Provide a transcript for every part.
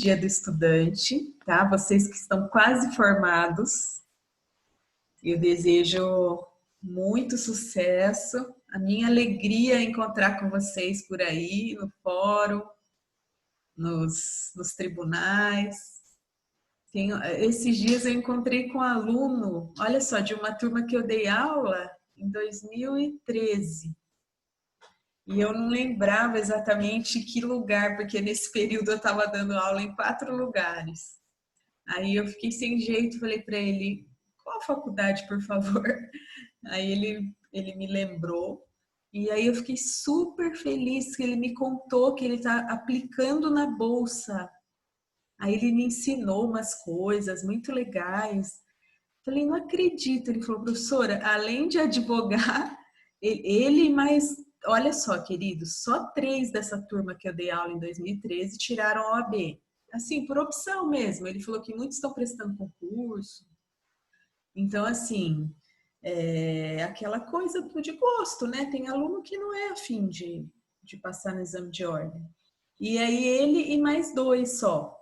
Dia do Estudante, tá? Vocês que estão quase formados, eu desejo muito sucesso. A minha alegria é encontrar com vocês por aí, no fórum, nos tribunais. Esses dias eu encontrei com um aluno, olha só, de uma turma que eu dei aula em 2013. E eu não lembrava exatamente que lugar, porque nesse período eu estava dando aula em 4 lugares. Aí eu fiquei sem jeito, falei para ele, qual a faculdade, por favor? Aí ele me lembrou. E aí eu fiquei super feliz que ele me contou que ele está aplicando na bolsa. Aí ele me ensinou umas coisas muito legais. Falei, não acredito. Ele falou, professora, além de advogar, ele mais... Olha só, querido, só 3 dessa turma que eu dei aula em 2013 tiraram a OAB. Assim, por opção mesmo. Ele falou que muitos estão prestando concurso. Então, assim, aquela coisa de gosto, né? Tem aluno que não é afim de passar no exame de ordem. E aí ele e mais 2 só.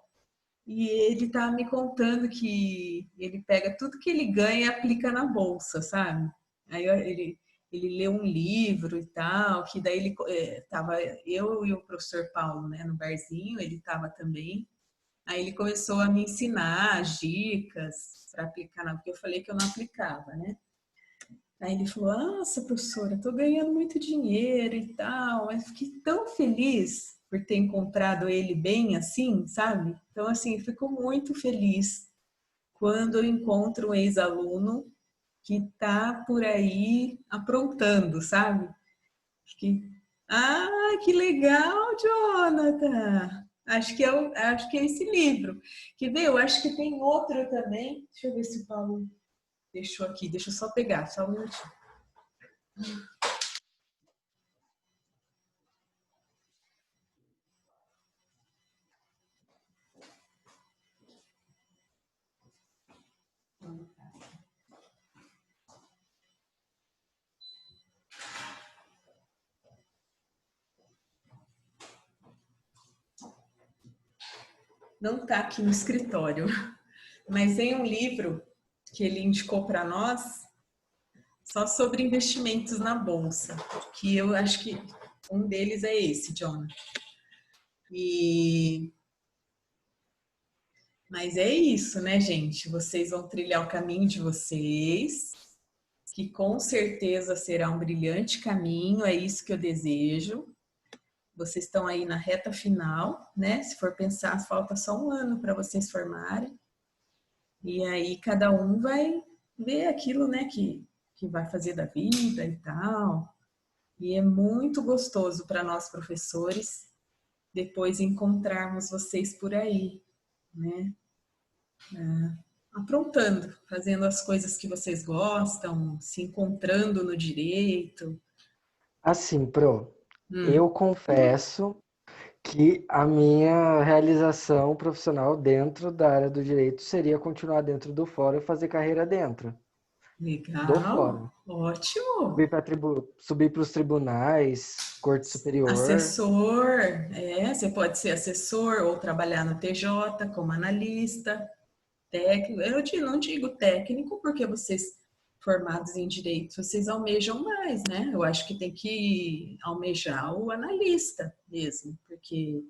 E ele tá me contando que ele pega tudo que ele ganha e aplica na bolsa, sabe? Aí ele leu um livro e tal, que daí ele tava eu e o professor Paulo, né, no barzinho, ele tava também. Aí ele começou a me ensinar as dicas para aplicar, porque eu falei que eu não aplicava, né? Aí ele falou, nossa, professora, tô ganhando muito dinheiro e tal, mas fiquei tão feliz por ter encontrado ele bem assim, sabe? Então, assim, eu fico muito feliz quando eu encontro um ex-aluno que tá por aí aprontando, sabe? Fiquei, ah, que legal, Jonathan! Acho que é esse livro. Quer ver? Eu acho que tem outro também. Deixa eu ver se o Paulo deixou aqui. Deixa eu só pegar, só um minutinho. Não está aqui no escritório, mas tem um livro que ele indicou para nós só sobre investimentos na bolsa, que eu acho que um deles é esse, John. Mas é isso, né, gente? Vocês vão trilhar o caminho de vocês, que com certeza será um brilhante caminho, é isso que eu desejo. Vocês estão aí na reta final, né? Se for pensar, falta só um ano para vocês formarem. E aí cada um vai ver aquilo, né, que vai fazer da vida e tal. E é muito gostoso para nós professores depois encontrarmos vocês por aí, né? Aprontando, fazendo as coisas que vocês gostam, se encontrando no direito. Assim, Pro, Hum. eu confesso que a minha realização profissional dentro da área do direito seria continuar dentro do fórum e fazer carreira dentro do fórum. Legal, ótimo. Subir para os tribunais, corte superior. Assessor, você pode ser assessor ou trabalhar no TJ como analista, técnico. Não digo técnico porque vocês formados em direito, vocês almejam mais, né? Eu acho que tem que almejar o analista mesmo, porque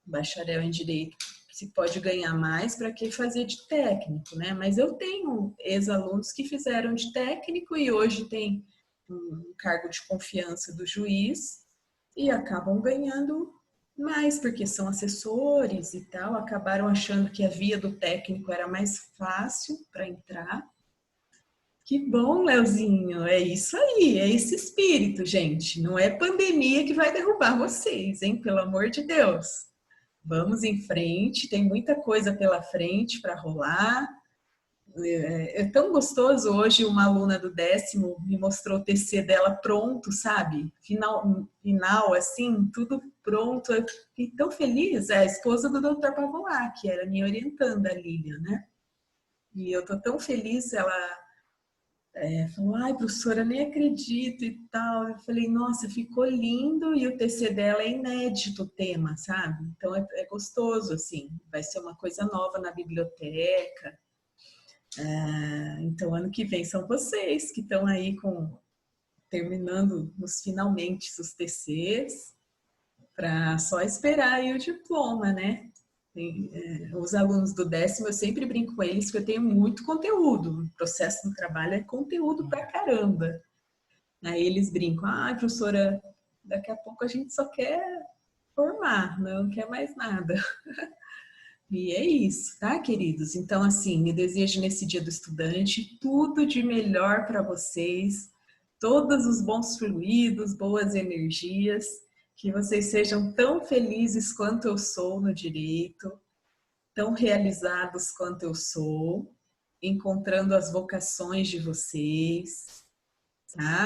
bacharel em direito se pode ganhar mais para que fazer de técnico, né? Mas eu tenho ex-alunos que fizeram de técnico e hoje tem um cargo de confiança do juiz e acabam ganhando mais, porque são assessores e tal, acabaram achando que a via do técnico era mais fácil para entrar. Que bom, Leozinho, é isso aí, é esse espírito, gente. Não é pandemia que vai derrubar vocês, hein? Pelo amor de Deus. Vamos em frente, tem muita coisa pela frente para rolar. É tão gostoso hoje, uma aluna do 10º me mostrou o TC dela pronto, sabe? Final assim, tudo pronto. Eu fiquei tão feliz. É a esposa do Dr. Pavlak, que era minha orientanda, a Lilian, né? E eu tô tão feliz, ela falou, ai, professora, nem acredito e tal. Eu falei, nossa, ficou lindo e o TC dela é inédito o tema, sabe? Então é gostoso, assim, vai ser uma coisa nova na biblioteca. Então ano que vem são vocês que estão aí terminando nos finalmente os TCs, para só esperar aí o diploma, né? Os alunos do 10º, eu sempre brinco com eles que eu tenho muito conteúdo. O processo do trabalho é conteúdo pra caramba. Aí eles brincam, professora, daqui a pouco a gente só quer formar, não quer mais nada. E é isso, tá, queridos? Então, assim, eu desejo nesse Dia do Estudante tudo de melhor para vocês, todos os bons fluidos, boas energias, que vocês sejam tão felizes quanto eu sou no direito, tão realizados quanto eu sou, encontrando as vocações de vocês.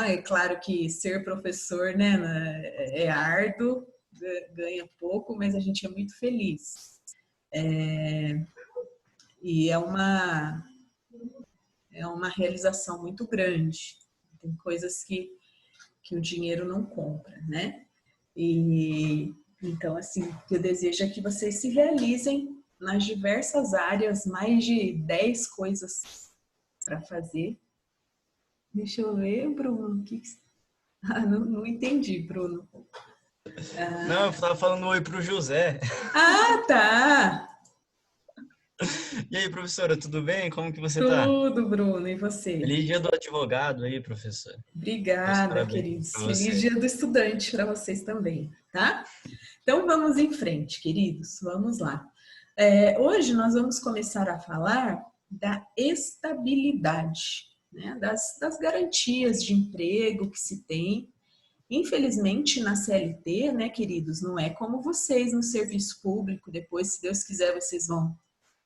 É claro que ser professor, né, é árduo, ganha pouco, mas a gente é muito feliz. E é uma realização muito grande. Tem coisas que o dinheiro não compra, né? E então, assim, o que eu desejo é que vocês se realizem nas diversas áreas, mais de 10 coisas para fazer. Deixa eu ver, Bruno. Não entendi, Bruno. Não, eu estava falando oi para o José. Tá! E aí, professora, tudo bem? Como que você está? Tudo, Bruno. E você? Feliz dia do advogado aí, professor. Obrigada, queridos. Feliz Dia do Estudante para vocês também, tá? Então, vamos em frente, queridos. Vamos lá. Hoje nós vamos começar a falar da estabilidade, né? Das garantias de emprego que se tem. Infelizmente, na CLT, né, queridos, não é como vocês no serviço público. Depois, se Deus quiser, vocês vão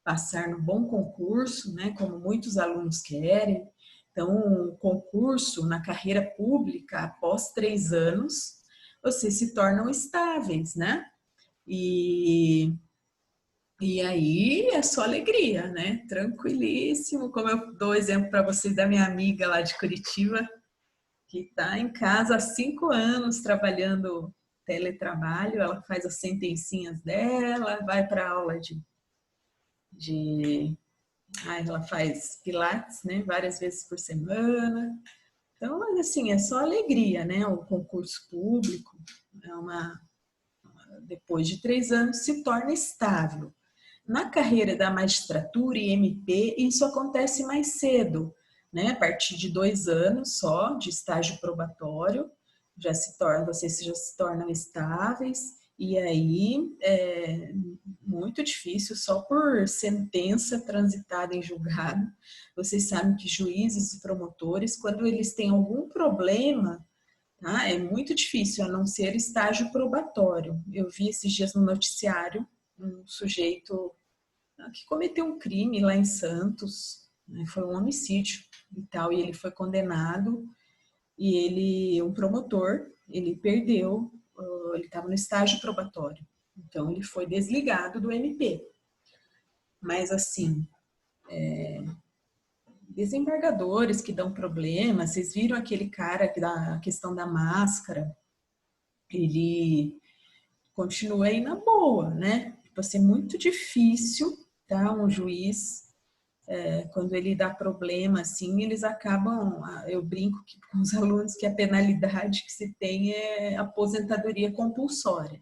passar no bom concurso, né, como muitos alunos querem. Então, um concurso na carreira pública, após 3 anos, vocês se tornam estáveis, né? E aí é só alegria, né? Tranquilíssimo. Como eu dou exemplo para vocês da minha amiga lá de Curitiba, que está em casa há 5 anos trabalhando teletrabalho, ela faz as sentencinhas dela, vai para aula ela faz pilates, né, várias vezes por semana. Então, assim, é só alegria, né? O concurso público, depois de 3 anos, se torna estável. Na carreira da magistratura e MP, isso acontece mais cedo, né? A partir de 2 anos só de estágio probatório, vocês já se tornam estáveis, e aí é muito difícil, só por sentença transitada em julgado. Vocês sabem que juízes e promotores, quando eles têm algum problema, tá? É muito difícil, a não ser estágio probatório. Eu vi esses dias no noticiário um sujeito que cometeu um crime lá em Santos, né? Foi um homicídio e tal, e ele foi condenado, e um promotor, ele perdeu, ele estava no estágio probatório, então ele foi desligado do MP. Mas assim, desembargadores que dão problema, vocês viram aquele cara que da questão da máscara, ele continua aí na boa, né? Vai ser muito difícil, tá? Um juiz, quando ele dá problema, assim, eles acabam, eu brinco com os alunos que a penalidade que se tem é aposentadoria compulsória,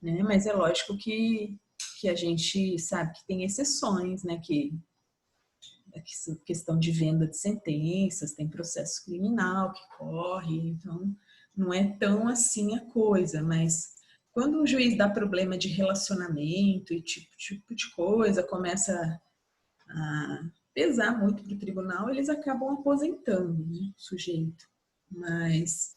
né? Mas é lógico que a gente sabe que tem exceções, né? Que questão de venda de sentenças, tem processo criminal que corre, então não é tão assim a coisa, mas quando o juiz dá problema de relacionamento e tipo de coisa, começa a pesar muito para o tribunal, eles acabam aposentando, né, o sujeito. Mas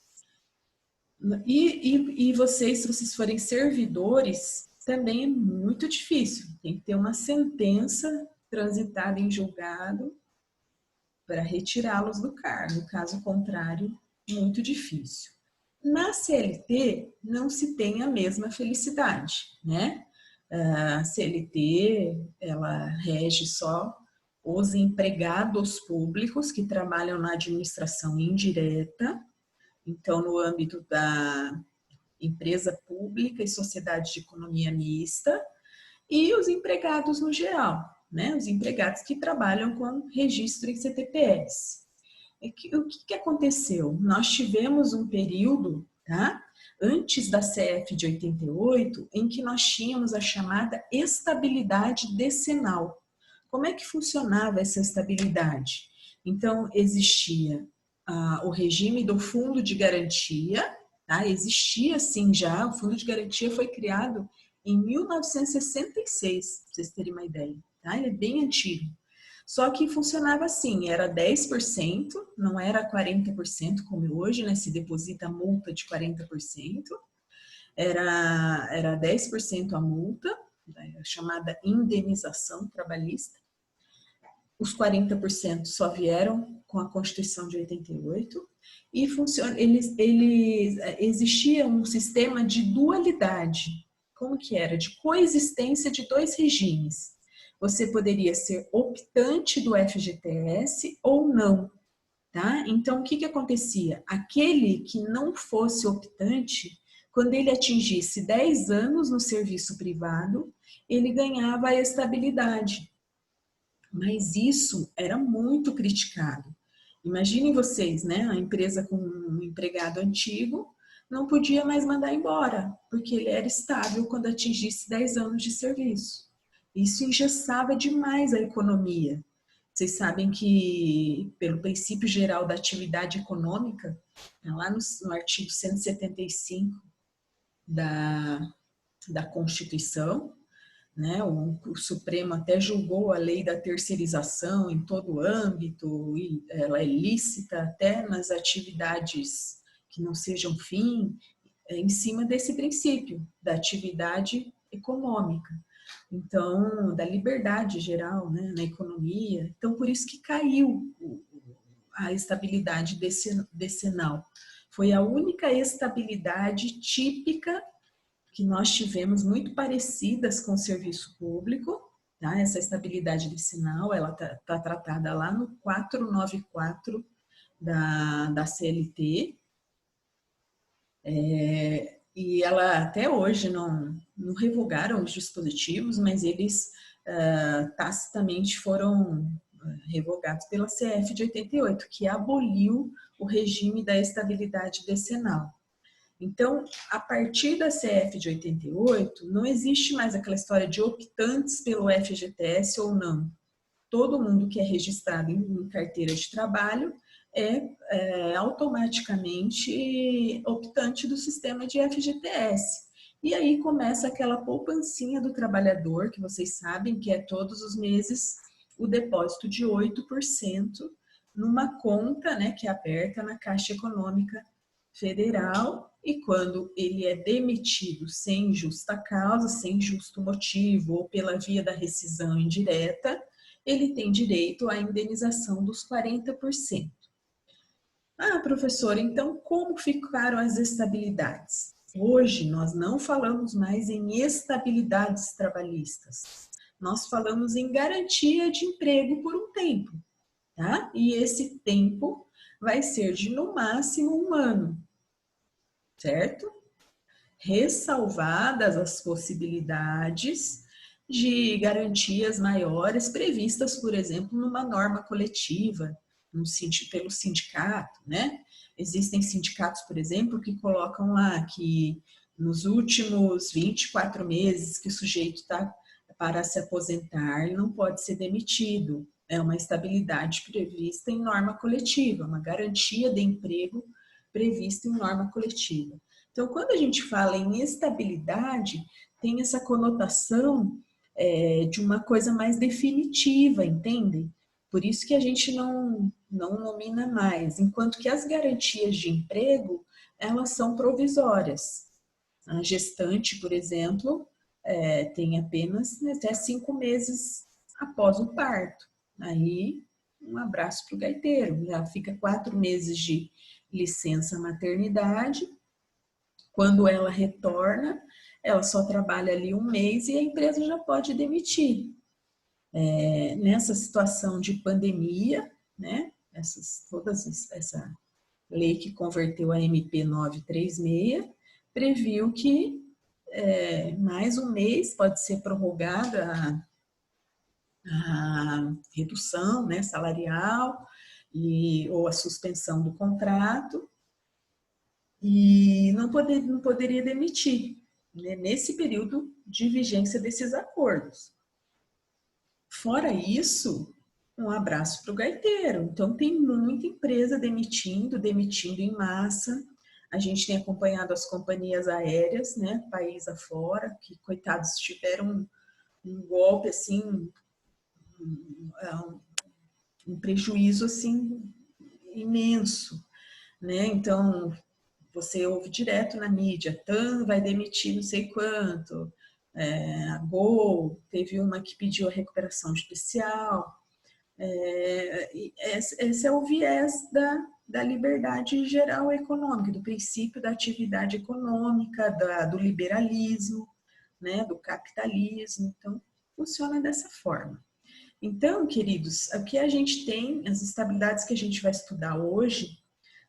e vocês, se vocês forem servidores, também é muito difícil. Tem que ter uma sentença transitada em julgado para retirá-los do cargo. Caso contrário, muito difícil. Na CLT, não se tem a mesma felicidade, né? A CLT, ela rege só os empregados públicos que trabalham na administração indireta, então no âmbito da empresa pública e sociedade de economia mista, e os empregados no geral, né? Os empregados que trabalham com registro em CTPS. O que aconteceu? Nós tivemos um período, tá? Antes da CF de 88, em que nós tínhamos a chamada estabilidade decenal. Como é que funcionava essa estabilidade? Então, existia o regime do fundo de garantia, tá? Existia sim já, o fundo de garantia foi criado em 1966, para vocês terem uma ideia, tá? Ele é bem antigo. Só que funcionava assim, era 10%, não era 40% como hoje, né? Se deposita a multa de 40%, era 10% a multa, chamada indenização trabalhista. Os 40% só vieram com a Constituição de 88 e existia um sistema de dualidade. Como que era? De coexistência de dois regimes. Você poderia ser optante do FGTS ou não, tá? Então, o que acontecia? Aquele que não fosse optante, quando ele atingisse 10 anos no serviço privado, ele ganhava a estabilidade. Mas isso era muito criticado. Imaginem vocês, né? A empresa com um empregado antigo não podia mais mandar embora, porque ele era estável quando atingisse 10 anos de serviço. Isso engessava demais a economia. Vocês sabem que, pelo princípio geral da atividade econômica, lá no artigo 175 da Constituição, né, o Supremo até julgou a lei da terceirização em todo o âmbito, e ela é lícita até nas atividades que não sejam fim, em cima desse princípio da atividade econômica. Então, da liberdade geral, né, na economia. Então, por isso que caiu a estabilidade decenal. Foi a única estabilidade típica que nós tivemos, muito parecidas com o serviço público, tá? Essa estabilidade decenal, ela tá tratada lá no 494 da CLT, e ela até hoje não revogaram os dispositivos, mas eles tacitamente foram revogados pela CF de 88, que aboliu o regime da estabilidade decenal. Então, a partir da CF de 88, não existe mais aquela história de optantes pelo FGTS ou não. Todo mundo que é registrado em carteira de trabalho é automaticamente optante do sistema de FGTS. E aí começa aquela poupancinha do trabalhador, que vocês sabem que é todos os meses o depósito de 8% numa conta, né, que é aberta na Caixa Econômica Federal, e quando ele é demitido sem justa causa, sem justo motivo ou pela via da rescisão indireta, ele tem direito à indenização dos 40%. Ah, professora, então como ficaram as estabilidades? Hoje nós não falamos mais em estabilidades trabalhistas, nós falamos em garantia de emprego por um tempo, tá? E esse tempo vai ser de no máximo 1 ano, certo? Ressalvadas as possibilidades de garantias maiores previstas, por exemplo, numa norma coletiva, pelo sindicato, né? Existem sindicatos, por exemplo, que colocam lá que nos últimos 24 meses que o sujeito está para se aposentar, ele não pode ser demitido. É uma estabilidade prevista em norma coletiva, uma garantia de emprego prevista em norma coletiva. Então, quando a gente fala em estabilidade, tem essa conotação de uma coisa mais definitiva, entendem? Por isso que a gente não nomina mais, enquanto que as garantias de emprego, elas são provisórias. A gestante, por exemplo, tem apenas até 5 meses após o parto. Aí, um abraço para o gaiteiro, já fica 4 meses de licença maternidade. Quando ela retorna, ela só trabalha ali 1 mês e a empresa já pode demitir. Nessa situação de pandemia, né, essa lei que converteu a MP 936, previu que mais um mês pode ser prorrogada a redução, né, salarial ou a suspensão do contrato, e não poderia demitir, né, nesse período de vigência desses acordos. Fora isso, um abraço para o gaiteiro. Então, tem muita empresa demitindo em massa. A gente tem acompanhado as companhias aéreas, né, país afora, que, coitados, tiveram um golpe, assim, um prejuízo, assim, imenso, né? Então, você ouve direto na mídia, TAM vai demitir não sei quanto, a Gol teve uma que pediu a recuperação judicial. Esse é o viés da liberdade geral econômica, do princípio da atividade econômica, do liberalismo, né, do capitalismo. Então, funciona dessa forma. Então, queridos, o que a gente tem, as estabilidades que a gente vai estudar hoje,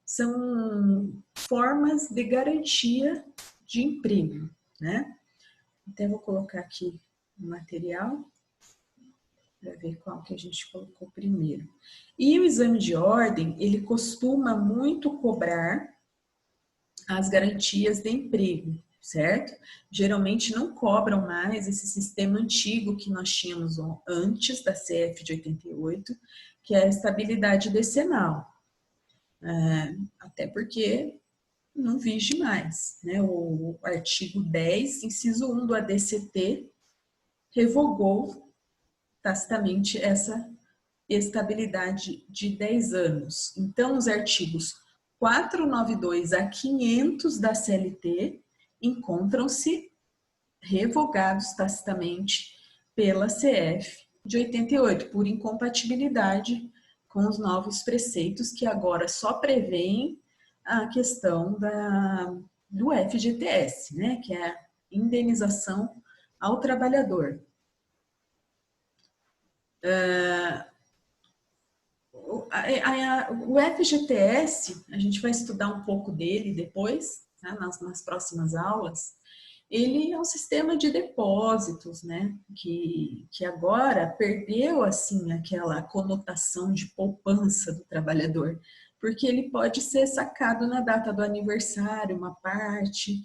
são formas de garantia de emprego, né? Até vou colocar aqui o material para ver qual que a gente colocou primeiro. E o exame de ordem, ele costuma muito cobrar as garantias de emprego, certo? Geralmente não cobram mais esse sistema antigo que nós tínhamos antes da CF de 88, que é a estabilidade decenal. Até porque não vige mais, né? O artigo 10, inciso 1 do ADCT, revogou tacitamente essa estabilidade de 10 anos. Então, os artigos 492 a 500 da CLT encontram-se revogados tacitamente pela CF de 88, por incompatibilidade com os novos preceitos que agora só prevêem a questão do FGTS, né, que é a indenização ao trabalhador. O FGTS, a gente vai estudar um pouco dele depois, tá, nas próximas aulas. Ele é um sistema de depósitos, né, que agora perdeu, assim, aquela conotação de poupança do trabalhador, porque ele pode ser sacado na data do aniversário, uma parte.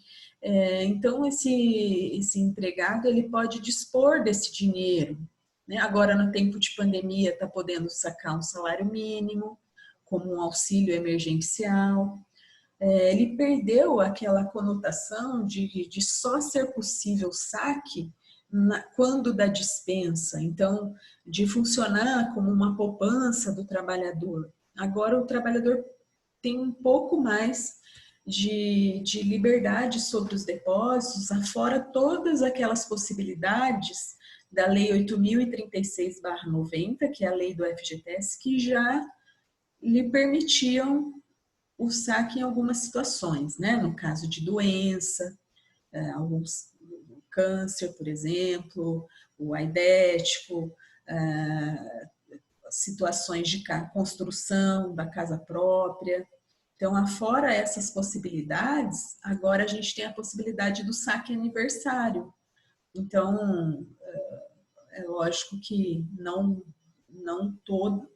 Então, esse empregado, ele pode dispor desse dinheiro, né? Agora, no tempo de pandemia, está podendo sacar um salário mínimo, como um auxílio emergencial. Ele perdeu aquela conotação de só ser possível saque quando da dispensa, então, de funcionar como uma poupança do trabalhador. Agora, o trabalhador tem um pouco mais de liberdade sobre os depósitos, afora todas aquelas possibilidades da Lei 8.036/90, que é a lei do FGTS, que já lhe permitiam o saque em algumas situações, né? No caso de doença, alguns câncer, por exemplo, o aidético, situações de construção da casa própria. Então, afora essas possibilidades, agora a gente tem a possibilidade do saque aniversário. Então, é lógico que não todo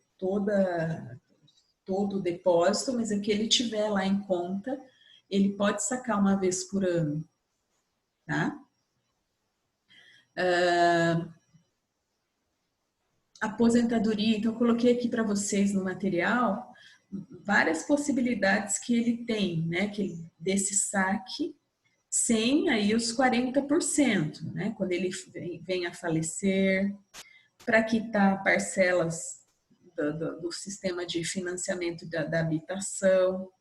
o depósito, mas é que ele tiver lá em conta, ele pode sacar uma vez por ano, tá? Aposentadoria, então eu coloquei aqui para vocês no material várias possibilidades que ele tem, né, desse saque, sem aí os 40%, né, quando ele vem a falecer, para quitar parcelas do sistema de financiamento da habitação,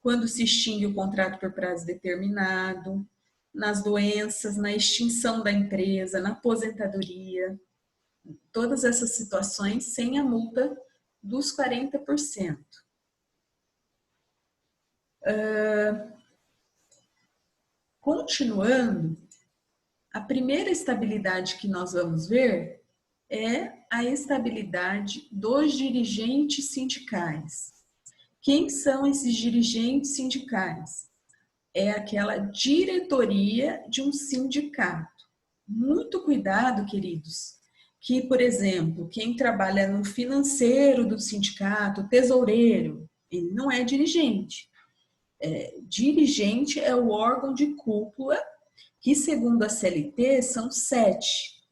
quando se extingue o contrato por prazo determinado, nas doenças, na extinção da empresa, na aposentadoria, todas essas situações sem a multa dos 40%. Continuando, a primeira estabilidade que nós vamos ver é a estabilidade dos dirigentes sindicais. Quem são esses dirigentes sindicais? É aquela diretoria de um sindicato. Muito cuidado, queridos, que, por exemplo, quem trabalha no financeiro do sindicato, tesoureiro, ele não é dirigente. Dirigente é o órgão de cúpula, que segundo a CLT são 7,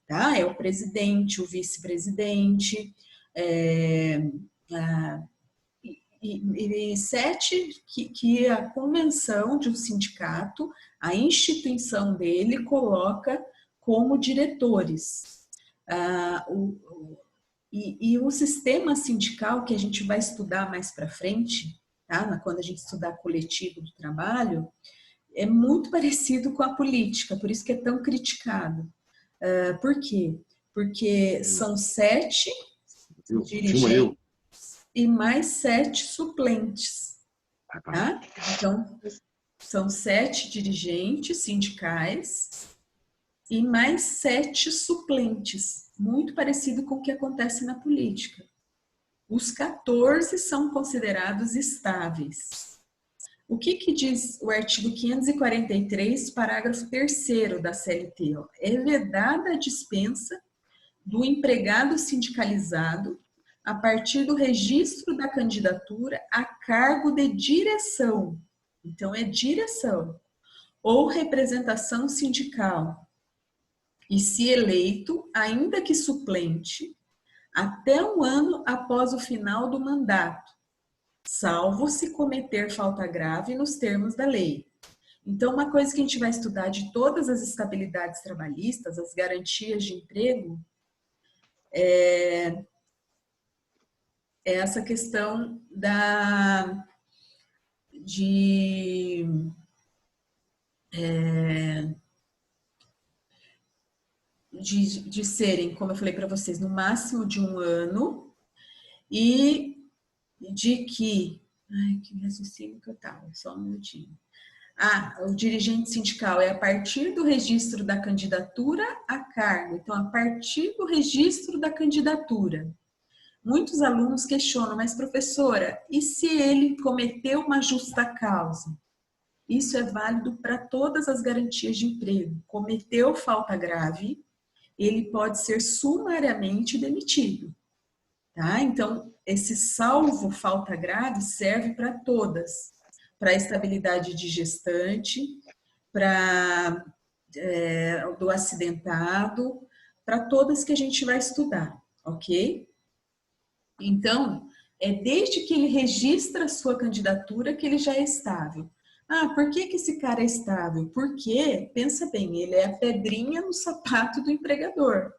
tá? É o presidente, o vice-presidente, e 7 que a convenção de um sindicato, a instituição dele coloca como diretores. E o sistema sindical que a gente vai estudar mais para frente, tá? Quando a gente estudar coletivo do trabalho, é muito parecido com a política, por isso que é tão criticado. Por quê? Porque são 7 dirigentes e mais 7 suplentes. Tá? Então, são 7 dirigentes sindicais e mais 7 suplentes, muito parecido com o que acontece na política. Os 14 são considerados estáveis. O que diz o artigo 543, parágrafo 3º da CLT? É vedada a dispensa do empregado sindicalizado a partir do registro da candidatura a cargo de direção. Então, é direção ou representação sindical. E se eleito, ainda que suplente, até 1 ano após o final do mandato, salvo se cometer falta grave nos termos da lei. Então, uma coisa que a gente vai estudar de todas as estabilidades trabalhistas, as garantias de emprego, é essa questão de serem, como eu falei para vocês, no máximo de 1 ano, e de que... Ai, que raciocínio que eu estava, só um minutinho. O dirigente sindical é a partir do registro da candidatura a cargo. Então, a partir do registro da candidatura. Muitos alunos questionam, mas professora, e se ele cometeu uma justa causa? Isso é válido para todas as garantias de emprego. Cometeu falta grave, ele pode ser sumariamente demitido. Tá? Então, esse salvo falta grave serve para todas. Para a estabilidade de gestante, para do acidentado, para todas que a gente vai estudar, ok? Então, é desde que ele registra a sua candidatura que ele já é estável. Por que esse cara é estável? Porque, pensa bem, ele é a pedrinha no sapato do empregador.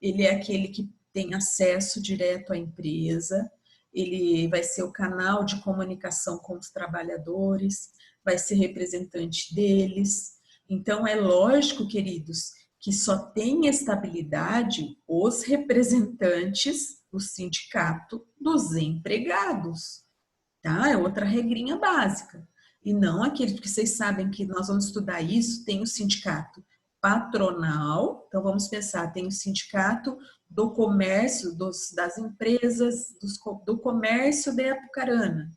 Ele é aquele que tem acesso direto à empresa, ele vai ser o canal de comunicação com os trabalhadores, vai ser representante deles. Então, é lógico, queridos, que só tem estabilidade os representantes do sindicato dos empregados, tá? É outra regrinha básica. E não aquele, porque vocês sabem que nós vamos estudar isso, tem o sindicato patronal, então vamos pensar, tem o sindicato do comércio, das empresas, do comércio de Apucarana,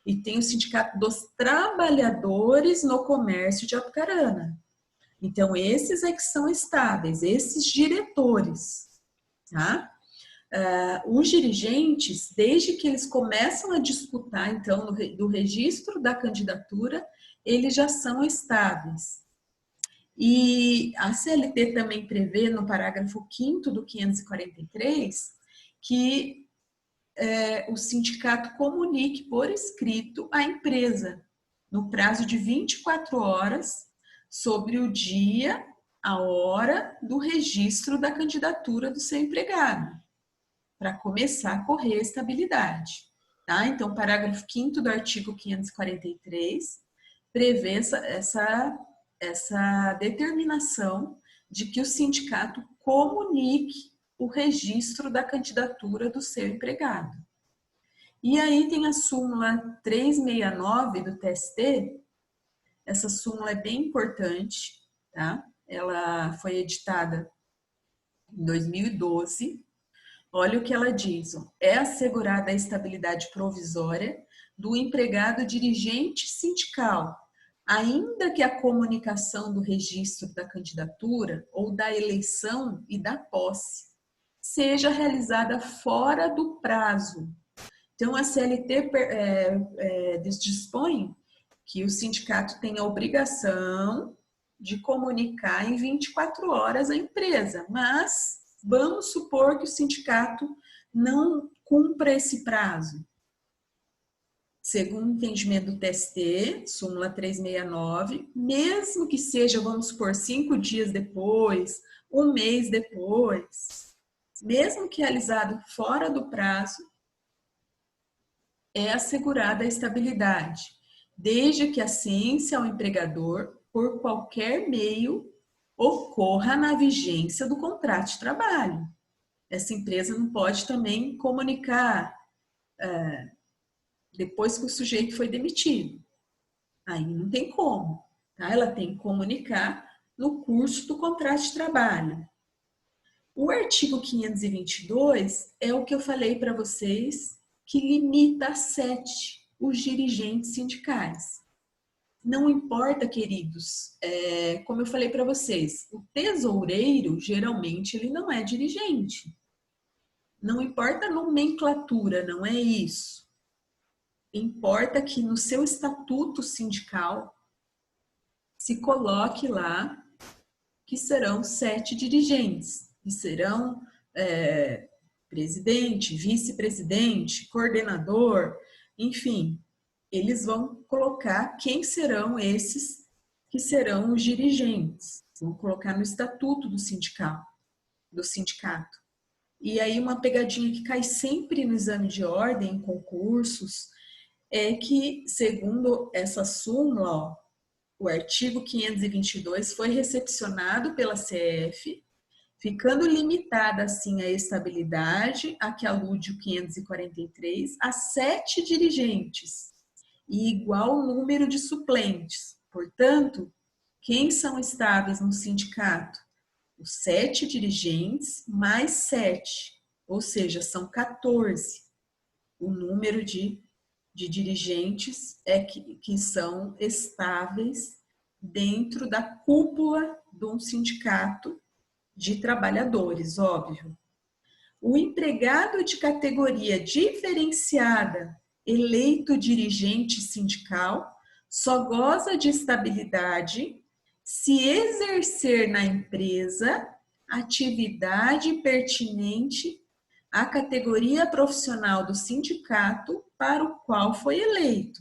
e tem o sindicato dos trabalhadores no comércio de Apucarana. Então, esses é que são estáveis, esses diretores, tá? Os dirigentes, desde que eles começam a disputar, então, do registro da candidatura, eles já são estáveis. E a CLT também prevê, no parágrafo 5º do 543, que o sindicato comunique por escrito à empresa, no prazo de 24 horas, sobre o dia, a hora do registro da candidatura do seu empregado, para começar a correr a estabilidade. Tá? Então, o parágrafo 5º do artigo 543 prevê essa determinação de que o sindicato comunique o registro da candidatura do seu empregado. E aí tem a súmula 369 do TST. Essa súmula é bem importante, tá? Ela foi editada em 2012 Olha o que ela diz. É assegurada a estabilidade provisória do empregado dirigente sindical, ainda que a comunicação do registro da candidatura ou da eleição e da posse seja realizada fora do prazo. Então, a CLT dispõe que o sindicato tem a obrigação de comunicar em 24 horas à empresa, mas vamos supor que o sindicato não cumpra esse prazo. Segundo o entendimento do TST, súmula 369, mesmo que seja, vamos supor, 5 dias depois, um mês depois, mesmo que realizado fora do prazo, é assegurada a estabilidade, desde que a ciência ao empregador, por qualquer meio, ocorra na vigência do contrato de trabalho. Essa empresa não pode também comunicar depois que o sujeito foi demitido. Aí não tem como. Tá? Ela tem que comunicar no curso do contrato de trabalho. O artigo 522 é o que eu falei para vocês, que limita a 7 os dirigentes sindicais. Não importa, queridos, como eu falei para vocês, o tesoureiro, geralmente, ele não é dirigente. Não importa a nomenclatura, não é isso. Importa que no seu estatuto sindical se coloque lá que serão 7 dirigentes, que serão presidente, vice-presidente, coordenador, enfim, eles vão colocar quem serão esses que serão os dirigentes. Vão colocar no estatuto do sindicato. E aí uma pegadinha que cai sempre no exame de ordem, em concursos, é que, segundo essa súmula, o artigo 522 foi recepcionado pela CF, ficando limitada assim a estabilidade, a que alude o 543, a 7 dirigentes e igual o número de suplentes. Portanto, quem são estáveis no sindicato? Os 7 dirigentes mais 7, ou seja, são 14. O número de dirigentes que são estáveis dentro da cúpula de um sindicato de trabalhadores, óbvio. O empregado de categoria diferenciada, eleito dirigente sindical, só goza de estabilidade se exercer na empresa atividade pertinente à categoria profissional do sindicato para o qual foi eleito.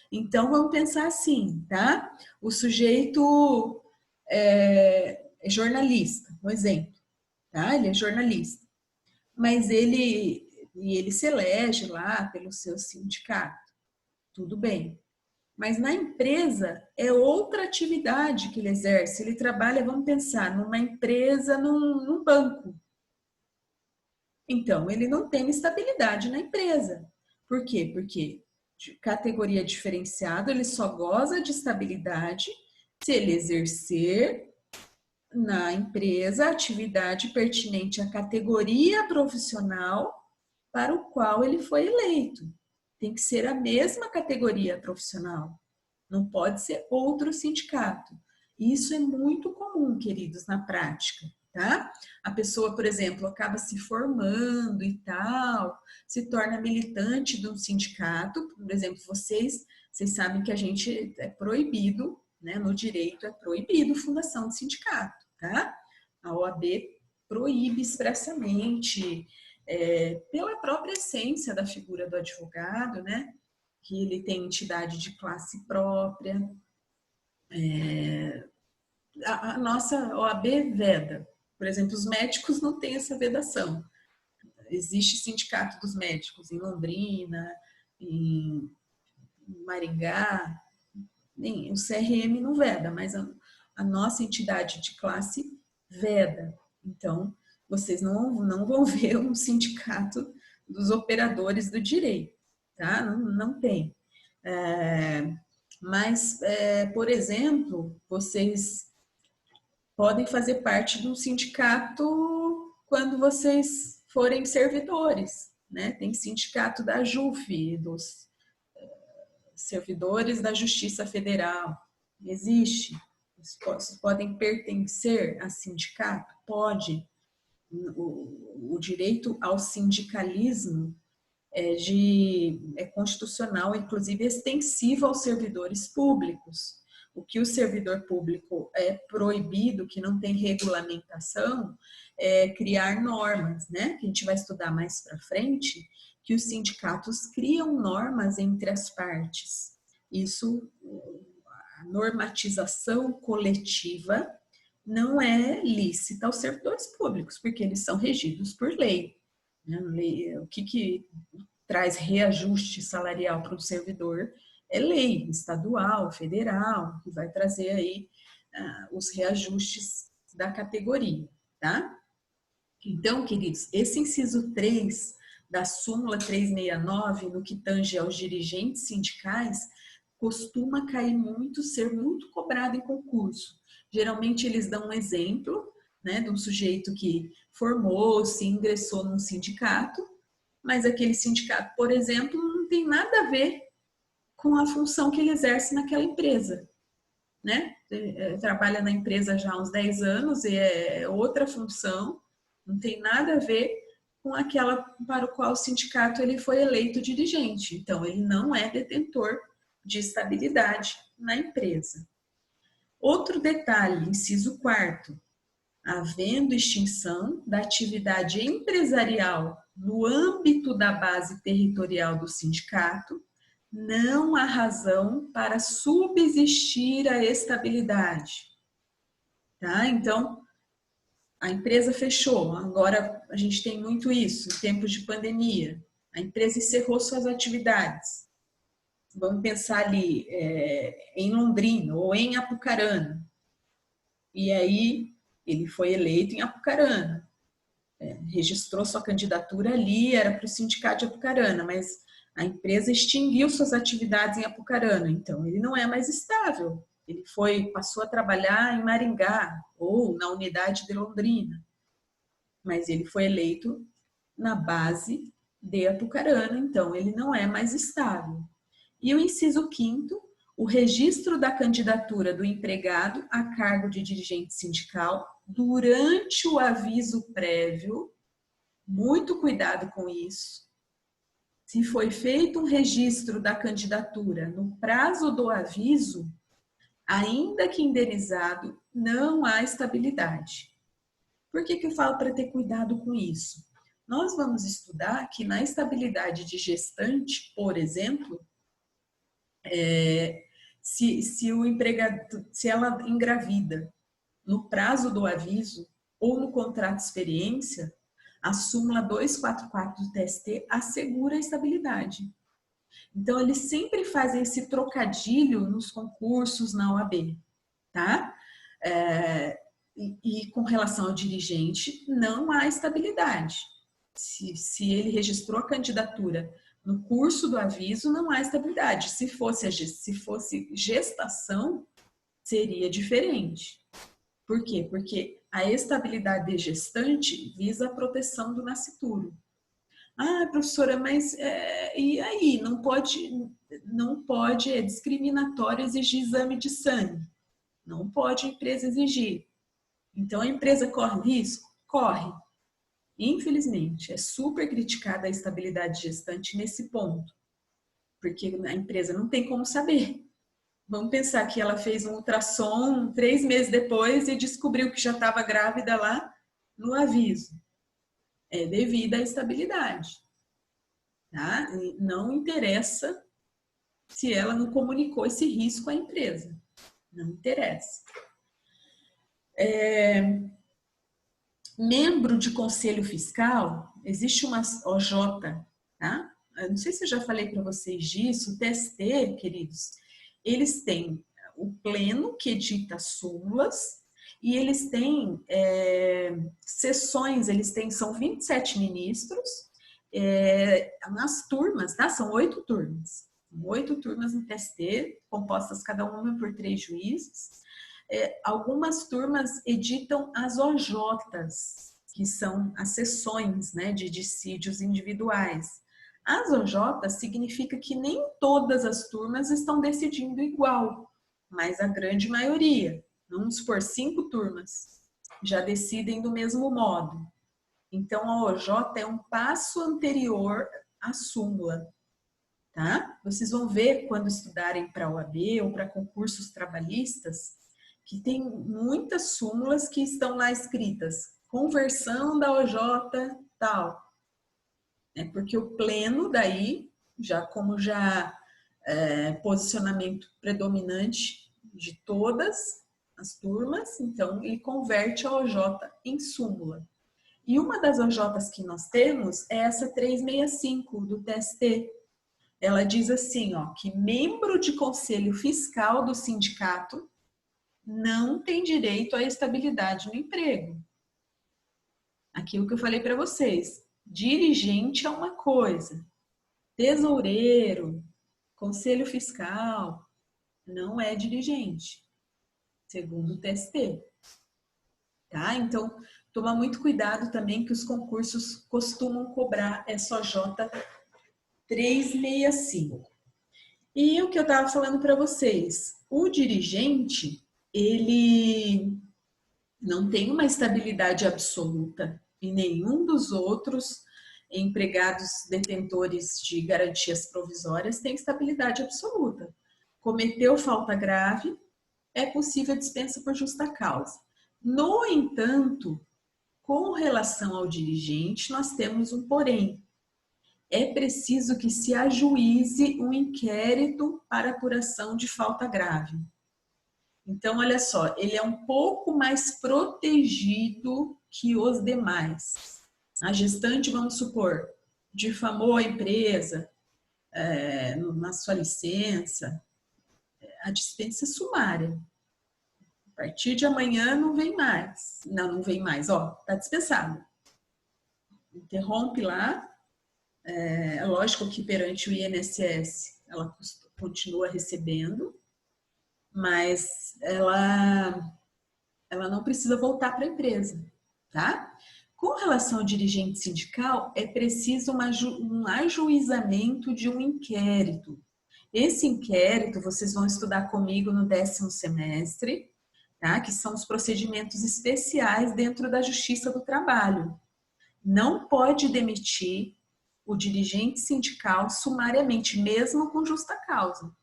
Então, vamos pensar assim, tá? O sujeito é jornalista, um exemplo, tá? Ele é jornalista, mas ele se elege lá pelo seu sindicato, tudo bem. Mas na empresa é outra atividade que ele exerce. Ele trabalha, vamos pensar, numa empresa, num banco. Então, ele não tem estabilidade na empresa. Por quê? Porque de categoria diferenciada, ele só goza de estabilidade se ele exercer na empresa a atividade pertinente à categoria profissional para o qual ele foi eleito. Tem que ser a mesma categoria profissional. Não pode ser outro sindicato. Isso é muito comum, queridos, na prática, tá? A pessoa, por exemplo, acaba se formando e tal, se torna militante de um sindicato. Por exemplo, vocês sabem que a gente é proibido, né? No direito é proibido fundação de sindicato, tá? A OAB proíbe expressamente, pela própria essência da figura do advogado, né? Que ele tem entidade de classe própria. A nossa OAB veda. Por exemplo, os médicos não têm essa vedação. Existe sindicato dos médicos em Londrina, em Maringá, nem o CRM não veda, mas a nossa entidade de classe veda. Então, vocês não vão ver um sindicato dos operadores do direito, tá? Não tem. Mas, por exemplo, vocês podem fazer parte de um sindicato quando vocês forem servidores, né? Tem sindicato da JUF, dos servidores da Justiça Federal. Existe. Vocês podem pertencer a sindicato? Pode. O direito ao sindicalismo é constitucional, inclusive extensivo aos servidores públicos. O que o servidor público é proibido, que não tem regulamentação, é criar normas, né? Que a gente vai estudar mais para frente, que os sindicatos criam normas entre as partes. Isso, a normatização coletiva não é lícita aos servidores públicos, porque eles são regidos por lei. O que traz reajuste salarial para o servidor é lei estadual, federal, que vai trazer aí os reajustes da categoria, tá? Então, queridos, esse inciso 3 da súmula 369, no que tange aos dirigentes sindicais, costuma cair muito, ser muito cobrado em concurso. Geralmente eles dão um exemplo, né, de um sujeito que formou-se, ingressou num sindicato, mas aquele sindicato, por exemplo, não tem nada a ver com a função que ele exerce naquela empresa, né? Trabalha na empresa já há uns 10 anos e é outra função, não tem nada a ver com aquela para o qual o sindicato ele foi eleito dirigente. Então, ele não é detentor de estabilidade na empresa. Outro detalhe, inciso 4º, havendo extinção da atividade empresarial no âmbito da base territorial do sindicato, não há razão para subsistir a estabilidade. Tá? Então, a empresa fechou, agora a gente tem muito isso, em tempos de pandemia. A empresa encerrou suas atividades. Vamos pensar ali em Londrina ou em Apucarana. E aí ele foi eleito em Apucarana. Registrou sua candidatura ali, era para o sindicato de Apucarana, mas a empresa extinguiu suas atividades em Apucarana, então ele não é mais estável. Ele passou a trabalhar em Maringá ou na unidade de Londrina, mas ele foi eleito na base de Apucarana, então ele não é mais estável. E o inciso 5º, o registro da candidatura do empregado a cargo de dirigente sindical durante o aviso prévio, muito cuidado com isso. Se foi feito um registro da candidatura no prazo do aviso, ainda que indenizado, não há estabilidade. Por que eu falo para ter cuidado com isso? Nós vamos estudar que na estabilidade de gestante, por exemplo, se o empregado, se ela engravida no prazo do aviso ou no contrato de experiência, a súmula 244 do TST assegura a estabilidade. Então, eles sempre fazem esse trocadilho nos concursos na OAB, tá? E com relação ao dirigente, não há estabilidade. Se ele registrou a candidatura no curso do aviso, não há estabilidade. Se fosse gestação, seria diferente. Por quê? Porque a estabilidade de gestante visa a proteção do nascituro. Ah, professora, mas e aí? Não pode, é discriminatório exigir exame de sangue. Não pode a empresa exigir. Então, a empresa corre risco? Corre. Infelizmente, é super criticada a estabilidade gestante nesse ponto, porque a empresa não tem como saber. Vamos pensar que ela fez um ultrassom 3 meses depois e descobriu que já estava grávida lá no aviso. É devido à estabilidade. Tá? Não interessa se ela não comunicou esse risco à empresa. Não interessa. Membro de conselho fiscal, existe uma OJ, tá? Eu não sei se eu já falei para vocês disso, o TST, queridos, eles têm o pleno que edita súmulas e eles têm sessões, são 27 ministros, nas turmas, tá? São 8 turmas. 8 turmas no TST, compostas cada uma por 3 juízes. Algumas turmas editam as OJs, que são as sessões, né, de dissídios individuais. As OJs significa que nem todas as turmas estão decidindo igual, mas a grande maioria, vamos supor 5 turmas, já decidem do mesmo modo. Então, a OJ é um passo anterior à súmula, tá? Vocês vão ver quando estudarem para OAB ou para concursos trabalhistas, que tem muitas súmulas que estão lá escritas, conversão da OJ tal. Porque o pleno daí, posicionamento predominante de todas as turmas, então ele converte a OJ em súmula. E uma das OJs que nós temos é essa 365 do TST. Ela diz assim, ó, que membro de conselho fiscal do sindicato não tem direito à estabilidade no emprego. Aquilo que eu falei para vocês. Dirigente é uma coisa, tesoureiro, conselho fiscal, não é dirigente, segundo o TST. Tá? Então, toma muito cuidado também que os concursos costumam cobrar SOJ 365. E o que eu estava falando para vocês, o dirigente, ele não tem uma estabilidade absoluta e nenhum dos outros empregados detentores de garantias provisórias tem estabilidade absoluta. Cometeu falta grave, é possível dispensa por justa causa. No entanto, com relação ao dirigente, nós temos um porém. É preciso que se ajuize um inquérito para apuração de falta grave. Então, olha só, ele é um pouco mais protegido que os demais. A gestante, vamos supor, difamou a empresa na sua licença, a dispensa é sumária. A partir de amanhã não vem mais. Não vem mais, ó, está dispensado. Interrompe lá. É lógico que perante o INSS ela continua recebendo, mas ela não precisa voltar para a empresa, tá? Com relação ao dirigente sindical, é preciso um ajuizamento de um inquérito. Esse inquérito vocês vão estudar comigo no 10º semestre, tá? Que são os procedimentos especiais dentro da Justiça do Trabalho. Não pode demitir o dirigente sindical sumariamente, mesmo com justa causa.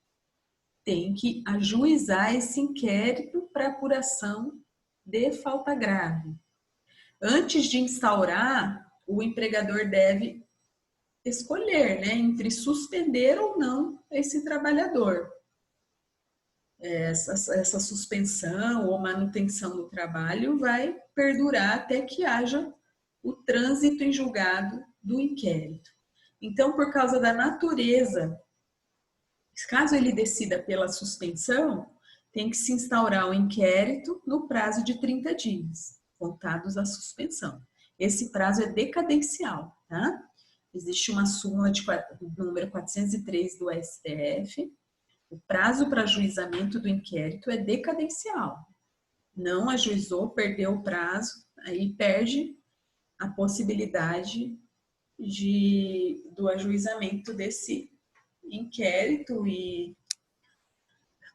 Tem que ajuizar esse inquérito para apuração de falta grave. Antes de instaurar, o empregador deve escolher, né, entre suspender ou não esse trabalhador. Essa suspensão ou manutenção do trabalho vai perdurar até que haja o trânsito em julgado do inquérito. Então, por causa da natureza, caso ele decida pela suspensão, tem que se instaurar um inquérito no prazo de 30 dias, contados a suspensão. Esse prazo é decadencial, tá? Existe uma súmula número 403 do STF. O prazo para ajuizamento do inquérito é decadencial. Não ajuizou, perdeu o prazo, aí perde a possibilidade do ajuizamento desse inquérito e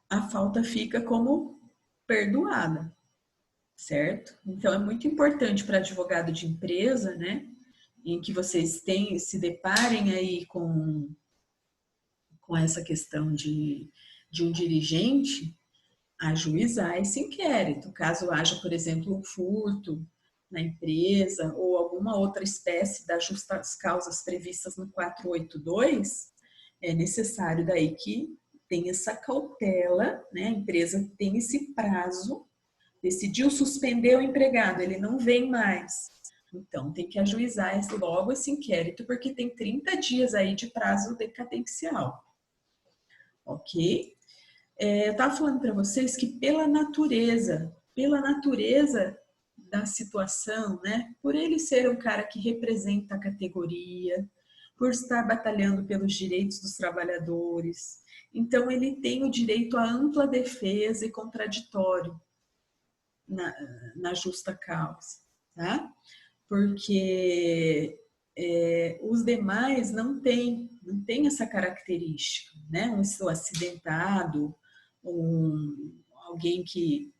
a falta fica como perdoada, certo? Então, é muito importante para advogado de empresa, né, em que vocês se deparem aí com essa questão de um dirigente, ajuizar esse inquérito. Caso haja, por exemplo, um furto na empresa ou alguma outra espécie das justas causas previstas no 482, é necessário daí que tenha essa cautela, né? A empresa tem esse prazo, decidiu suspender o empregado, ele não vem mais. Então, tem que ajuizar logo esse inquérito, porque tem 30 dias aí de prazo decadencial. Ok? Eu estava falando para vocês que pela natureza da situação, né? Por ele ser um cara que representa a categoria, por estar batalhando pelos direitos dos trabalhadores, então ele tem o direito à ampla defesa e contraditório na justa causa, tá? porque os demais não têm essa característica, né? Um acidentado, alguém que,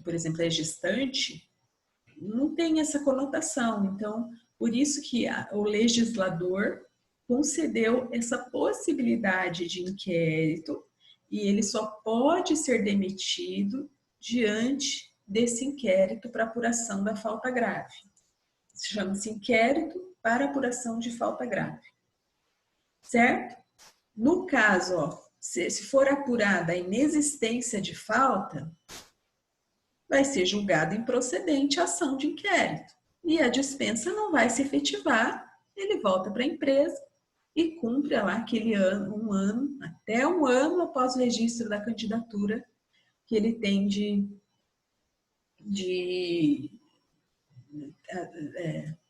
por exemplo, é gestante, não tem essa conotação. Então, por isso que o legislador concedeu essa possibilidade de inquérito e ele só pode ser demitido diante desse inquérito para apuração da falta grave. Chama-se inquérito para apuração de falta grave. Certo? No caso, ó, se for apurada a inexistência de falta, vai ser julgado improcedente a ação de inquérito. E a dispensa não vai se efetivar, ele volta para a empresa e cumpre lá aquele ano, até um ano após o registro da candidatura que ele tem de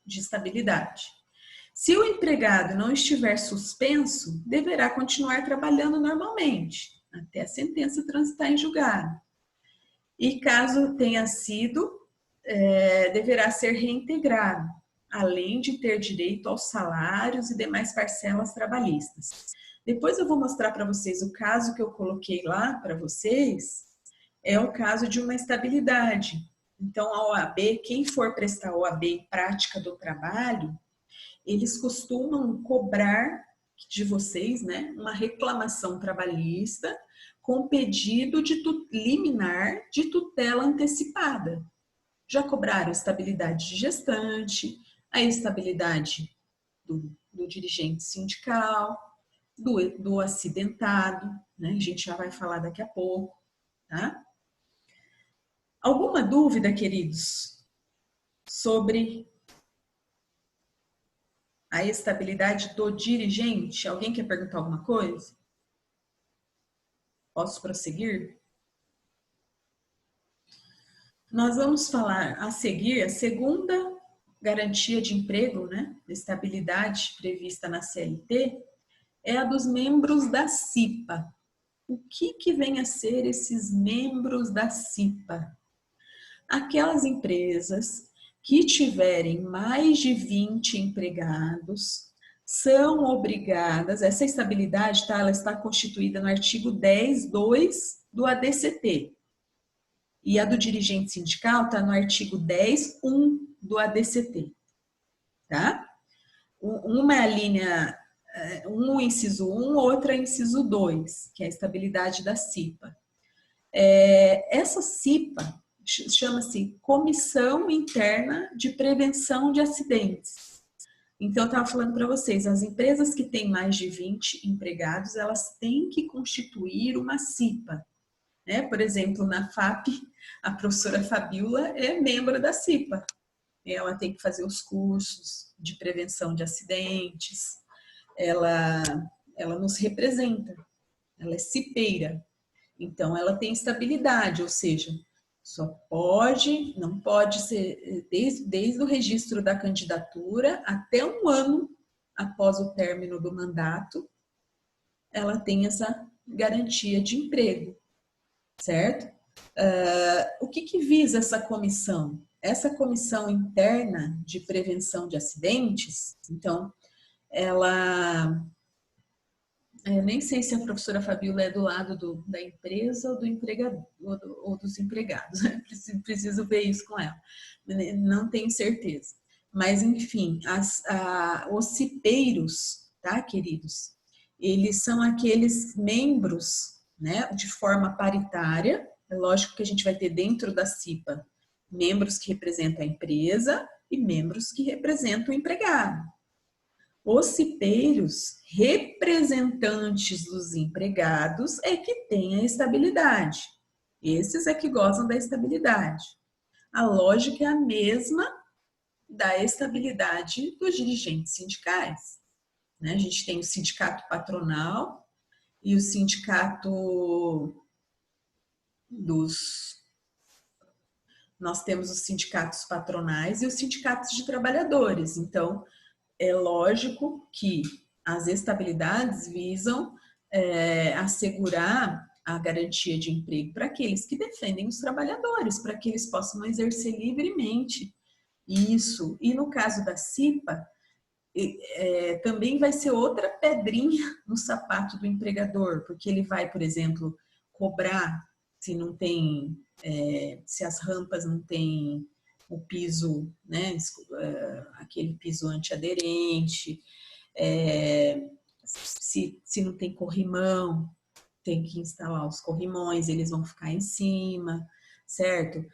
estabilidade. Se o empregado não estiver suspenso, deverá continuar trabalhando normalmente, até a sentença transitar em julgado. E caso tenha sido, deverá ser reintegrado, além de ter direito aos salários e demais parcelas trabalhistas. Depois eu vou mostrar para vocês o caso que eu coloquei lá para vocês, é o caso de uma estabilidade. Então, a OAB, quem for prestar OAB em prática do trabalho, eles costumam cobrar de vocês, né, uma reclamação trabalhista com pedido de liminar de tutela antecipada. Já cobraram estabilidade de gestante, a estabilidade do dirigente sindical, do acidentado, né? A gente já vai falar daqui a pouco, tá? Alguma dúvida, queridos, sobre a estabilidade do dirigente? Alguém quer perguntar alguma coisa? Posso prosseguir? Nós vamos falar a seguir a segunda garantia de emprego, né, estabilidade prevista na CLT, é a dos membros da CIPA. O que vem a ser esses membros da CIPA? Aquelas empresas que tiverem mais de 20 empregados são obrigadas, essa estabilidade, tá, ela está constituída no artigo 10.2 do ADCT. E a do dirigente sindical está no artigo 10.1 do ADCT. Tá? Uma é a linha, inciso 1, outra é inciso 2, que é a estabilidade da CIPA. Essa CIPA chama-se Comissão Interna de Prevenção de Acidentes. Então, eu estava falando para vocês, as empresas que têm mais de 20 empregados, elas têm que constituir uma CIPA. Né? Por exemplo, na FAP, a professora Fabiola é membro da CIPA. Ela tem que fazer os cursos de prevenção de acidentes, ela nos representa, ela é cipeira. Então, ela tem estabilidade, ou seja, não pode ser, desde o registro da candidatura até um ano após o término do mandato, ela tem essa garantia de emprego, certo? O que visa essa comissão? Essa comissão interna de prevenção de acidentes, então, eu nem sei se a professora Fabiola é do lado da empresa ou do empregador, ou dos empregados, né? Preciso ver isso com ela, não tenho certeza. Mas, enfim, os cipeiros, tá, queridos? Eles são aqueles membros, né, de forma paritária. É lógico que a gente vai ter dentro da CIPA membros que representam a empresa e membros que representam o empregado. Os cipeiros, representantes dos empregados, é que têm a estabilidade. Esses é que gozam da estabilidade. A lógica é a mesma da estabilidade dos dirigentes sindicais. Né? A gente tem o sindicato patronal e o sindicato Nós temos os sindicatos patronais e os sindicatos de trabalhadores. Então, é lógico que as estabilidades visam assegurar a garantia de emprego para aqueles que defendem os trabalhadores, para que eles possam exercer livremente Isso. E no caso da CIPA, também vai ser outra pedrinha no sapato do empregador, porque ele vai, por exemplo, cobrar se não tem, se as rampas não têm o piso, né, aquele piso antiaderente, se não tem corrimão, tem que instalar os corrimões, eles vão ficar em cima, certo?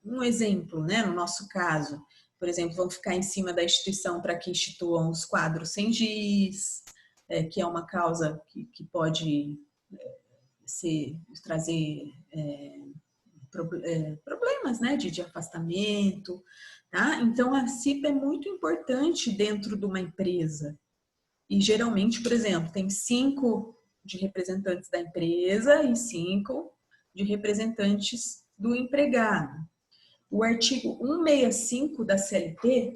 Um exemplo, né, no nosso caso, por exemplo, vão ficar em cima da instituição para que instituam os quadros sem giz, que é uma causa que pode trazer problemas, né, de afastamento, tá? Então, a CIPA é muito importante dentro de uma empresa. E, geralmente, por exemplo, tem 5 de representantes da empresa e 5 de representantes do empregado. O artigo 165 da CLT,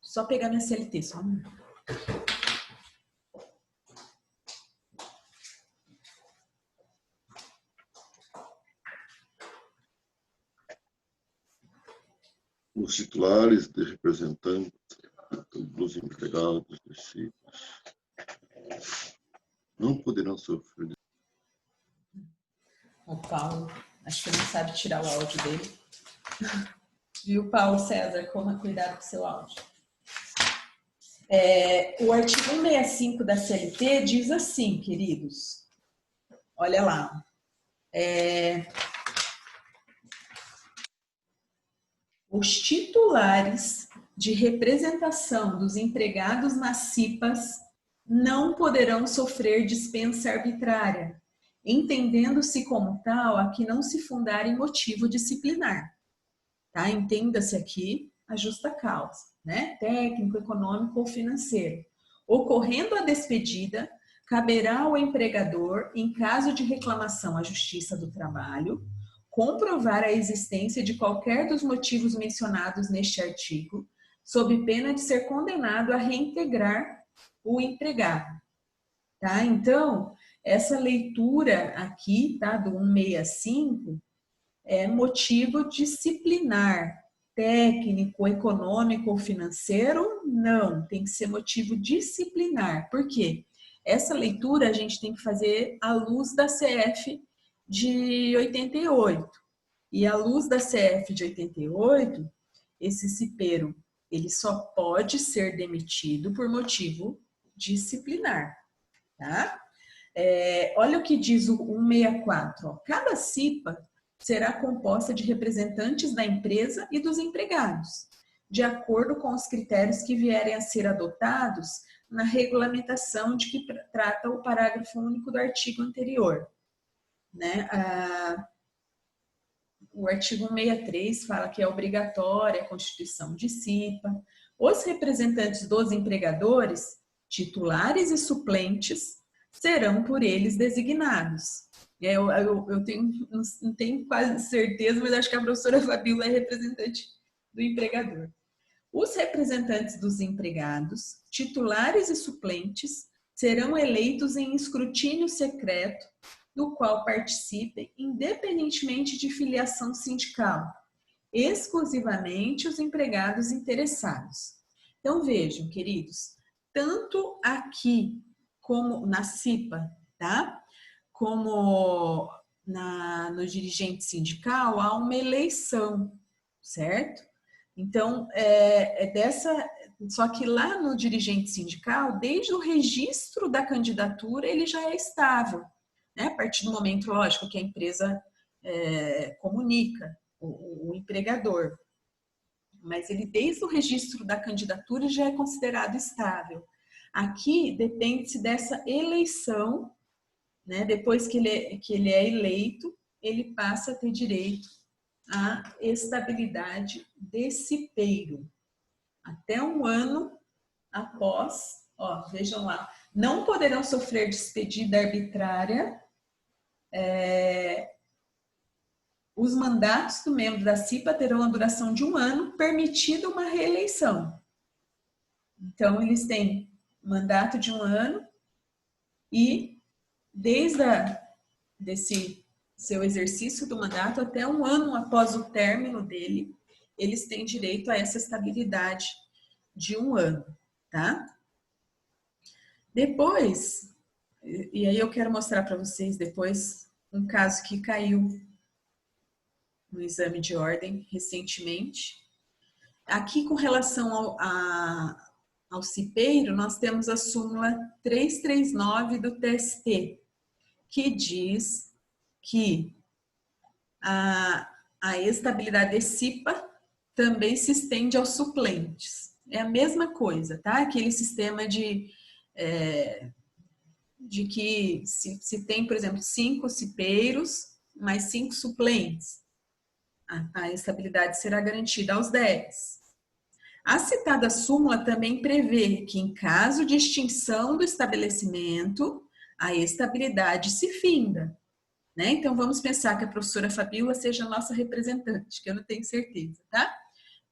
só pegar minha CLT, só um minuto. Os titulares de representantes dos empregados dos CIPAs não poderão sofrer. O Paulo, acho que não sabe tirar o áudio dele. Viu, Paulo César? Cuidado com o seu áudio. O artigo 165 da CLT diz assim, queridos. Olha lá. Os titulares de representação dos empregados nas CIPAs não poderão sofrer dispensa arbitrária, entendendo-se como tal a que não se fundar em motivo disciplinar. Tá? Entenda-se aqui a justa causa, né? Técnico, econômico ou financeiro. Ocorrendo a despedida, caberá ao empregador, em caso de reclamação à Justiça do Trabalho, comprovar a existência de qualquer dos motivos mencionados neste artigo, sob pena de ser condenado a reintegrar o empregado. Tá? Então, essa leitura aqui, tá, do 165, é motivo disciplinar. Técnico, econômico ou financeiro, não. Tem que ser motivo disciplinar. Por quê? Essa leitura a gente tem que fazer à luz da CF de 88. E à luz da CF de 88, esse cipeiro, ele só pode ser demitido por motivo disciplinar. Tá? Olha o que diz o 164. Ó. Cada CIPA será composta de representantes da empresa e dos empregados, de acordo com os critérios que vierem a ser adotados na regulamentação de que trata o parágrafo único do artigo anterior. Né? O artigo 163 fala que é obrigatória a constituição de CIPA. Os representantes dos empregadores, titulares e suplentes, serão por eles designados. Eu não tenho quase certeza, mas acho que a professora Fabíola é representante do empregador. Os representantes dos empregados, titulares e suplentes, serão eleitos em escrutínio secreto, do qual participem, independentemente de filiação sindical, exclusivamente os empregados interessados. Então, vejam, queridos, tanto aqui como na CIPA, tá? Como no dirigente sindical, há uma eleição, certo? Então, só que lá no dirigente sindical, desde o registro da candidatura, ele já é estável, né? A partir do momento, lógico, que a empresa comunica o empregador. Mas ele, desde o registro da candidatura, já é considerado estável. Aqui, depende-se dessa eleição, né? Depois que ele é eleito, ele passa a ter direito à estabilidade de cipeiro. Até um ano após, ó, vejam lá, não poderão sofrer despedida arbitrária os mandatos do membro da CIPA terão a duração de 1 ano, permitida uma reeleição. Então, eles têm mandato de 1 ano e desde seu exercício do mandato até um ano após o término dele, eles têm direito a essa estabilidade de um ano, tá? Depois, e aí eu quero mostrar para vocês depois um caso que caiu no exame de ordem recentemente. Aqui, com relação ao cipeiro, nós temos a súmula 339 do TST, que diz que a estabilidade de CIPA também se estende aos suplentes. É a mesma coisa, tá? Aquele sistema de que se tem, por exemplo, 5 cipeiros mais 5 suplentes, a estabilidade será garantida aos 10. A citada súmula também prevê que, em caso de extinção do estabelecimento, a estabilidade se finda, né? Então, vamos pensar que a professora Fabíola seja a nossa representante, que eu não tenho certeza, tá?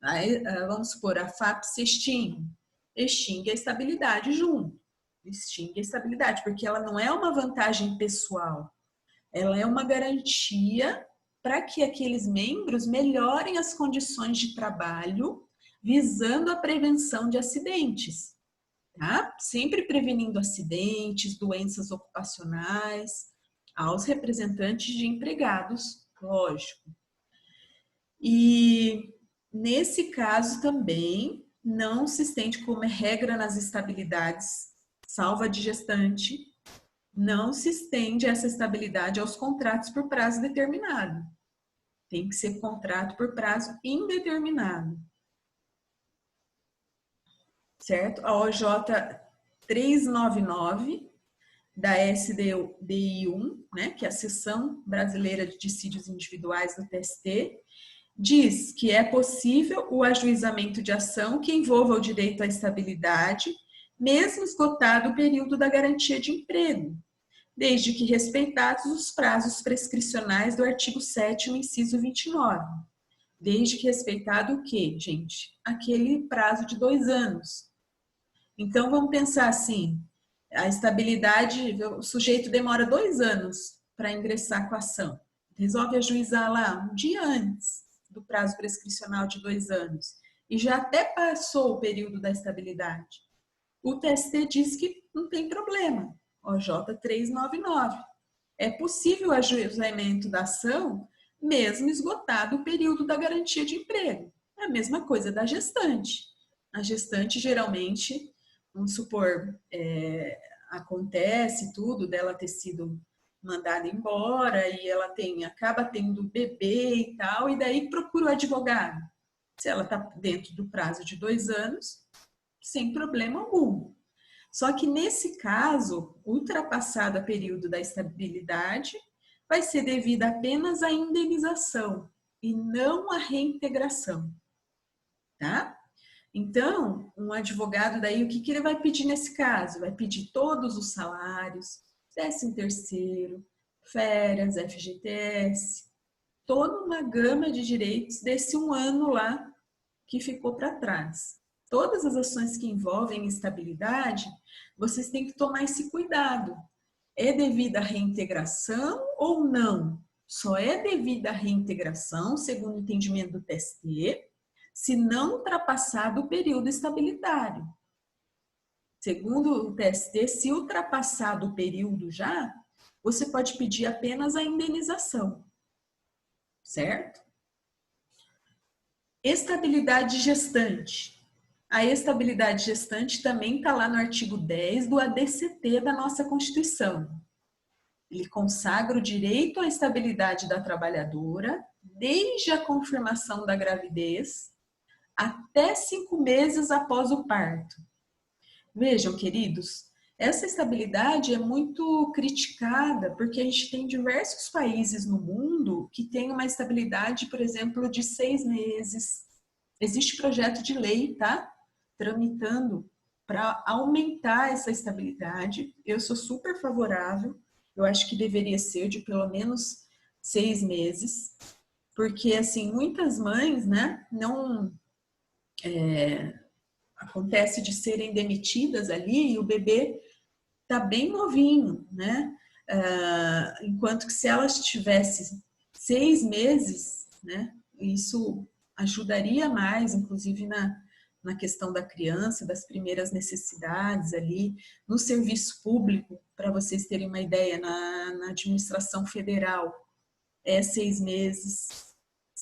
Aí, vamos supor, a FAP se extingue a estabilidade junto. Extingue a estabilidade, porque ela não é uma vantagem pessoal, ela é uma garantia para que aqueles membros melhorem as condições de trabalho, visando a prevenção de acidentes, tá? Sempre prevenindo acidentes, doenças ocupacionais, aos representantes de empregados, lógico. E nesse caso também não se estende como regra nas estabilidades, salvo a de gestante, não se estende essa estabilidade aos contratos por prazo determinado. Tem que ser contrato por prazo indeterminado. Certo? A OJ 399 da SDI1, né, que é a Seção Brasileira de Dissídios Individuais do TST, diz que é possível o ajuizamento de ação que envolva o direito à estabilidade, mesmo esgotado o período da garantia de emprego, desde que respeitados os prazos prescricionais do artigo 7º, inciso 29. Desde que respeitado o quê, gente? Aquele prazo de 2 anos. Então, vamos pensar assim, a estabilidade, o sujeito demora 2 anos para ingressar com a ação. Resolve ajuizar lá um dia antes do prazo prescricional de 2 anos. E já até passou o período da estabilidade. O TST diz que não tem problema. OJ 399. É possível o ajuizamento da ação, mesmo esgotado o período da garantia de emprego. É a mesma coisa da gestante. A gestante, geralmente, vamos supor, acontece tudo dela ter sido mandada embora e ela acaba tendo bebê e tal, e daí procura o advogado. Se ela está dentro do prazo de 2 anos, sem problema algum. Só que nesse caso, ultrapassado o período da estabilidade, vai ser devida apenas à indenização e não à reintegração, tá? Então, um advogado daí, o que ele vai pedir nesse caso? Vai pedir todos os salários, 13º, férias, FGTS, toda uma gama de direitos desse 1 ano lá que ficou para trás. Todas as ações que envolvem estabilidade, vocês têm que tomar esse cuidado. É devida a reintegração ou não? Só é devida a reintegração, segundo o entendimento do TST, se não ultrapassado o período estabilitário. Segundo o TST, se ultrapassado o período já, você pode pedir apenas a indenização, certo? Estabilidade gestante. A estabilidade gestante também está lá no artigo 10 do ADCT da nossa Constituição. Ele consagra o direito à estabilidade da trabalhadora desde a confirmação da gravidez até 5 meses após o parto. Vejam, queridos, essa estabilidade é muito criticada porque a gente tem diversos países no mundo que têm uma estabilidade, por exemplo, de 6 meses. Existe projeto de lei, tá? Tramitando para aumentar essa estabilidade. Eu sou super favorável. Eu acho que deveria ser de pelo menos 6 meses. Porque, assim, muitas mães, né, não... acontece de serem demitidas ali e o bebê tá bem novinho, né? Enquanto que se ela tivesse 6 meses, né, isso ajudaria mais, inclusive na questão da criança, das primeiras necessidades ali, no serviço público, para vocês terem uma ideia, na administração federal, é 6 meses.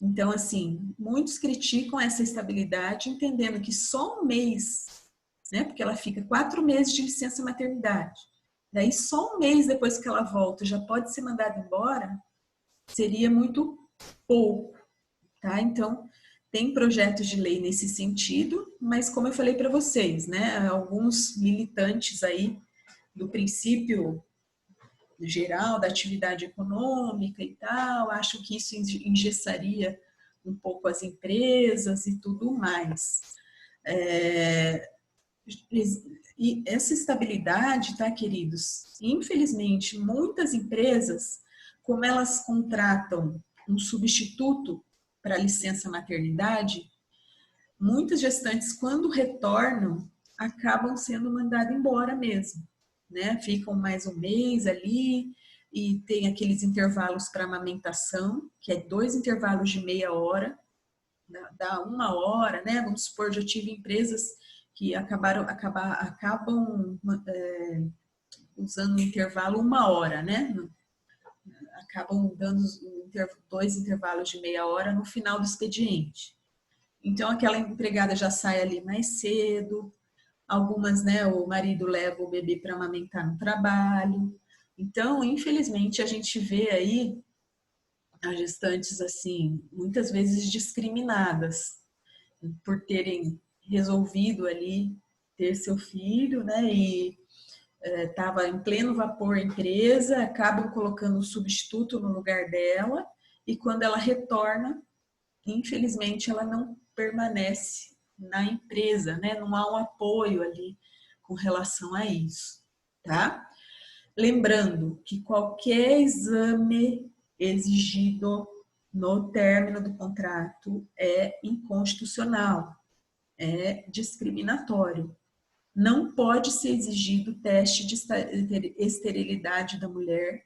Então, assim, muitos criticam essa estabilidade, entendendo que só um mês, né, porque ela fica 4 meses de licença maternidade, daí só um mês depois que ela volta já pode ser mandada embora, seria muito pouco, tá? Então, tem projetos de lei nesse sentido, mas como eu falei para vocês, né, alguns militantes aí do princípio geral da atividade econômica e tal, acham que isso engessaria um pouco as empresas e tudo mais. E essa estabilidade, tá, queridos? Infelizmente, muitas empresas, como elas contratam um substituto para licença maternidade, muitas gestantes, quando retornam, acabam sendo mandadas embora mesmo, né? Ficam mais um mês ali e tem aqueles intervalos para amamentação, que é 2 intervalos de meia hora, dá 1 hora, né? Vamos supor, já tive empresas que acabam usando o intervalo 1 hora, né? Acabam dando 2 intervalos de meia hora no final do expediente. Então, aquela empregada já sai ali mais cedo, algumas, né, o marido leva o bebê para amamentar no trabalho. Então, infelizmente, a gente vê aí as gestantes, assim, muitas vezes discriminadas por terem resolvido ali ter seu filho, né, e estava em pleno vapor a empresa, acabam colocando um substituto no lugar dela, e quando ela retorna, infelizmente, ela não permanece na empresa, né? Não há um apoio ali com relação a isso, tá? Lembrando que qualquer exame exigido no término do contrato é inconstitucional, é discriminatório. Não pode ser exigido teste de esterilidade da mulher,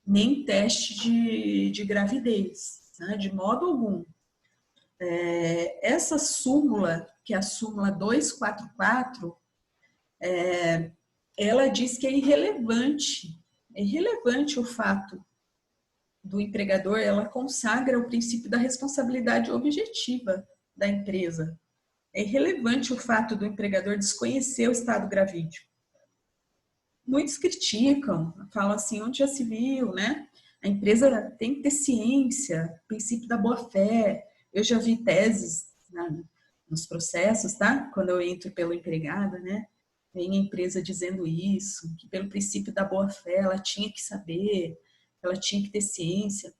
nem teste de gravidez, né? De modo algum. Essa súmula, que é a súmula 244, ela diz que é irrelevante o fato do empregador, ela consagra o princípio da responsabilidade objetiva da empresa. É irrelevante o fato do empregador desconhecer o estado gravídico. Muitos criticam, falam assim, onde já se viu, né? A empresa tem que ter ciência, princípio da boa-fé. Eu já vi teses nos processos, tá? Quando eu entro pelo empregado, né? Vem a empresa dizendo isso, que pelo princípio da boa-fé ela tinha que saber, ela tinha que ter ciência.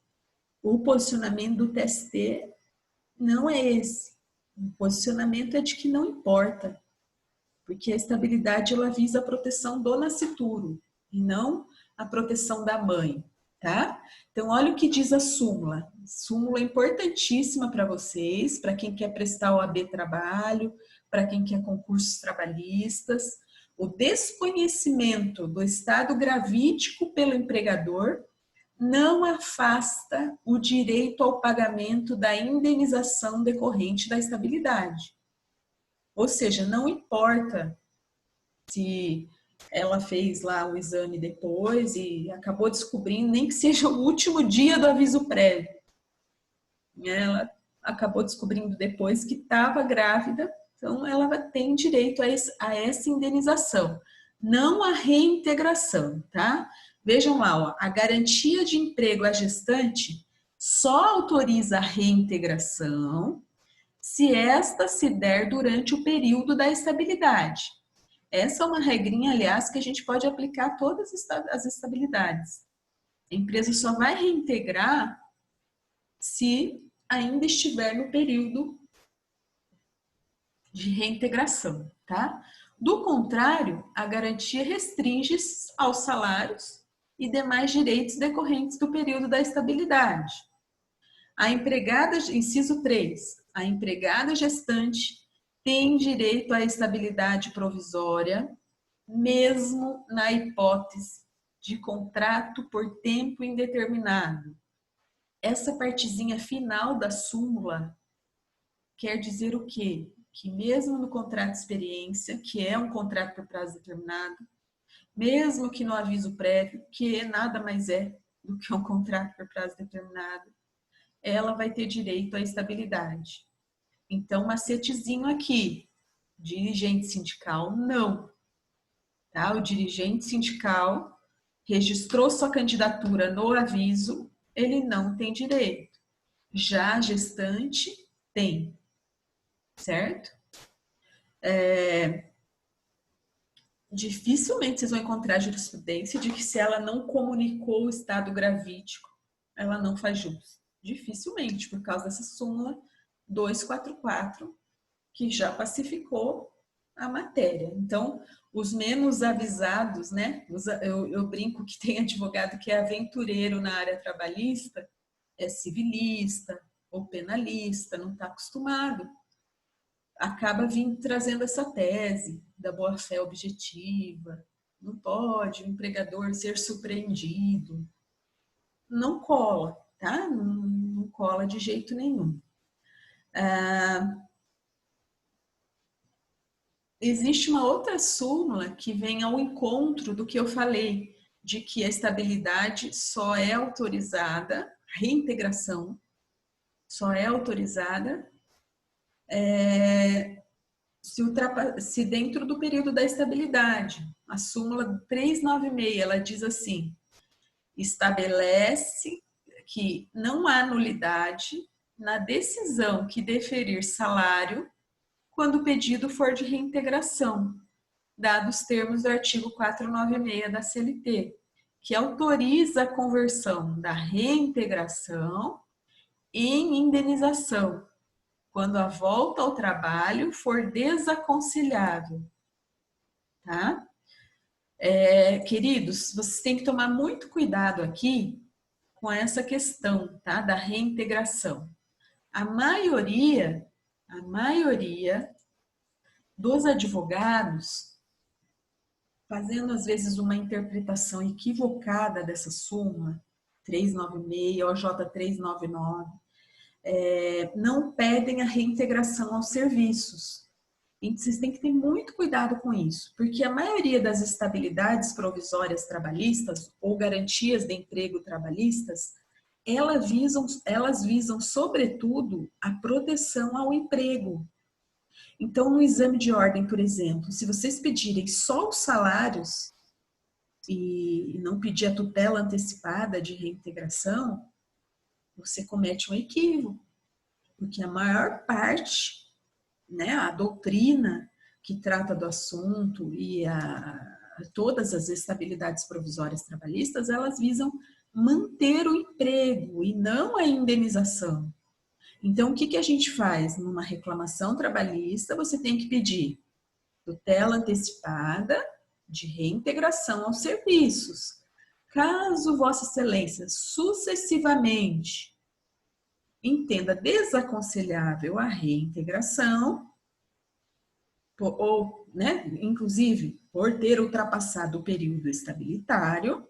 O posicionamento do TST não é esse. O posicionamento é de que não importa, porque a estabilidade ela visa a proteção do nascituro e não a proteção da mãe, tá? Então, olha o que diz a súmula. Súmula importantíssima para vocês, para quem quer prestar o OAB trabalho, para quem quer concursos trabalhistas. O desconhecimento do estado gravídico pelo empregador não afasta o direito ao pagamento da indenização decorrente da estabilidade. Ou seja, não importa se ela fez lá o exame depois e acabou descobrindo, nem que seja o último dia do aviso prévio. Ela acabou descobrindo depois que estava grávida, então ela tem direito a essa indenização, não a reintegração, tá? Vejam lá, ó, a garantia de emprego à gestante só autoriza a reintegração se esta se der durante o período da estabilidade. Essa é uma regrinha, aliás, que a gente pode aplicar a todas as estabilidades. A empresa só vai reintegrar se ainda estiver no período de reintegração, tá? Do contrário, a garantia restringe aos salários e demais direitos decorrentes do período da estabilidade. A empregada, inciso 3, a empregada gestante tem direito à estabilidade provisória, mesmo na hipótese de contrato por tempo indeterminado. Essa partezinha final da súmula quer dizer o quê? Que mesmo no contrato de experiência, que é um contrato por prazo determinado, mesmo que no aviso prévio, que nada mais é do que um contrato por prazo determinado, ela vai ter direito à estabilidade. Então, macetezinho aqui, dirigente sindical, não. Tá? O dirigente sindical registrou sua candidatura no aviso, ele não tem direito. Já a gestante tem, certo? Dificilmente vocês vão encontrar jurisprudência de que se ela não comunicou o estado gravídico, ela não faz jus. Dificilmente, por causa dessa súmula 244, que já pacificou a matéria. Então, os menos avisados, né? Eu brinco que tem advogado que é aventureiro na área trabalhista, é civilista ou penalista, não está acostumado. Acaba vindo trazendo essa tese da boa-fé objetiva. Não pode o empregador ser surpreendido. Não cola, tá? Não cola de jeito nenhum. Existe uma outra súmula que vem ao encontro do que eu falei, de que a estabilidade só é autorizada, a reintegração só é autorizada se dentro do período da estabilidade. A súmula 396, ela diz assim, estabelece que não há nulidade na decisão que deferir salário quando o pedido for de reintegração, dados os termos do artigo 496 da CLT, que autoriza a conversão da reintegração em indenização, quando a volta ao trabalho for desaconselhável. Tá? Queridos, vocês têm que tomar muito cuidado aqui com essa questão, tá? Da reintegração. A maioria dos advogados, fazendo às vezes uma interpretação equivocada dessa súmula 396, OJ 399, não pedem a reintegração aos serviços. E vocês têm que ter muito cuidado com isso, porque a maioria das estabilidades provisórias trabalhistas ou garantias de emprego trabalhistas, elas visam sobretudo a proteção ao emprego. Então, no exame de ordem, por exemplo, se vocês pedirem só os salários e não pedir a tutela antecipada de reintegração, você comete um equívoco, porque a maior parte, né, a doutrina que trata do assunto e todas as estabilidades provisórias trabalhistas, elas visam manter o emprego e não a indenização. Então, o que a gente faz? Numa reclamação trabalhista, você tem que pedir tutela antecipada de reintegração aos serviços. Caso Vossa Excelência sucessivamente entenda desaconselhável a reintegração, ou, né, inclusive, por ter ultrapassado o período estabilitário,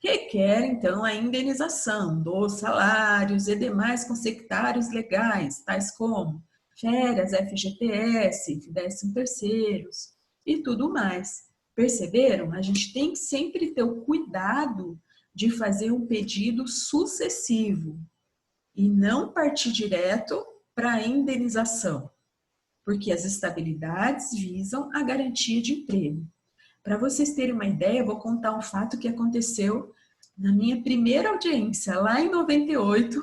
requer, então, a indenização dos salários e demais consectários legais, tais como férias, FGTS, 13º e tudo mais. Perceberam? A gente tem que sempre ter o cuidado de fazer um pedido sucessivo e não partir direto para a indenização, porque as estabilidades visam a garantia de emprego. Para vocês terem uma ideia, eu vou contar um fato que aconteceu na minha primeira audiência, lá em 98,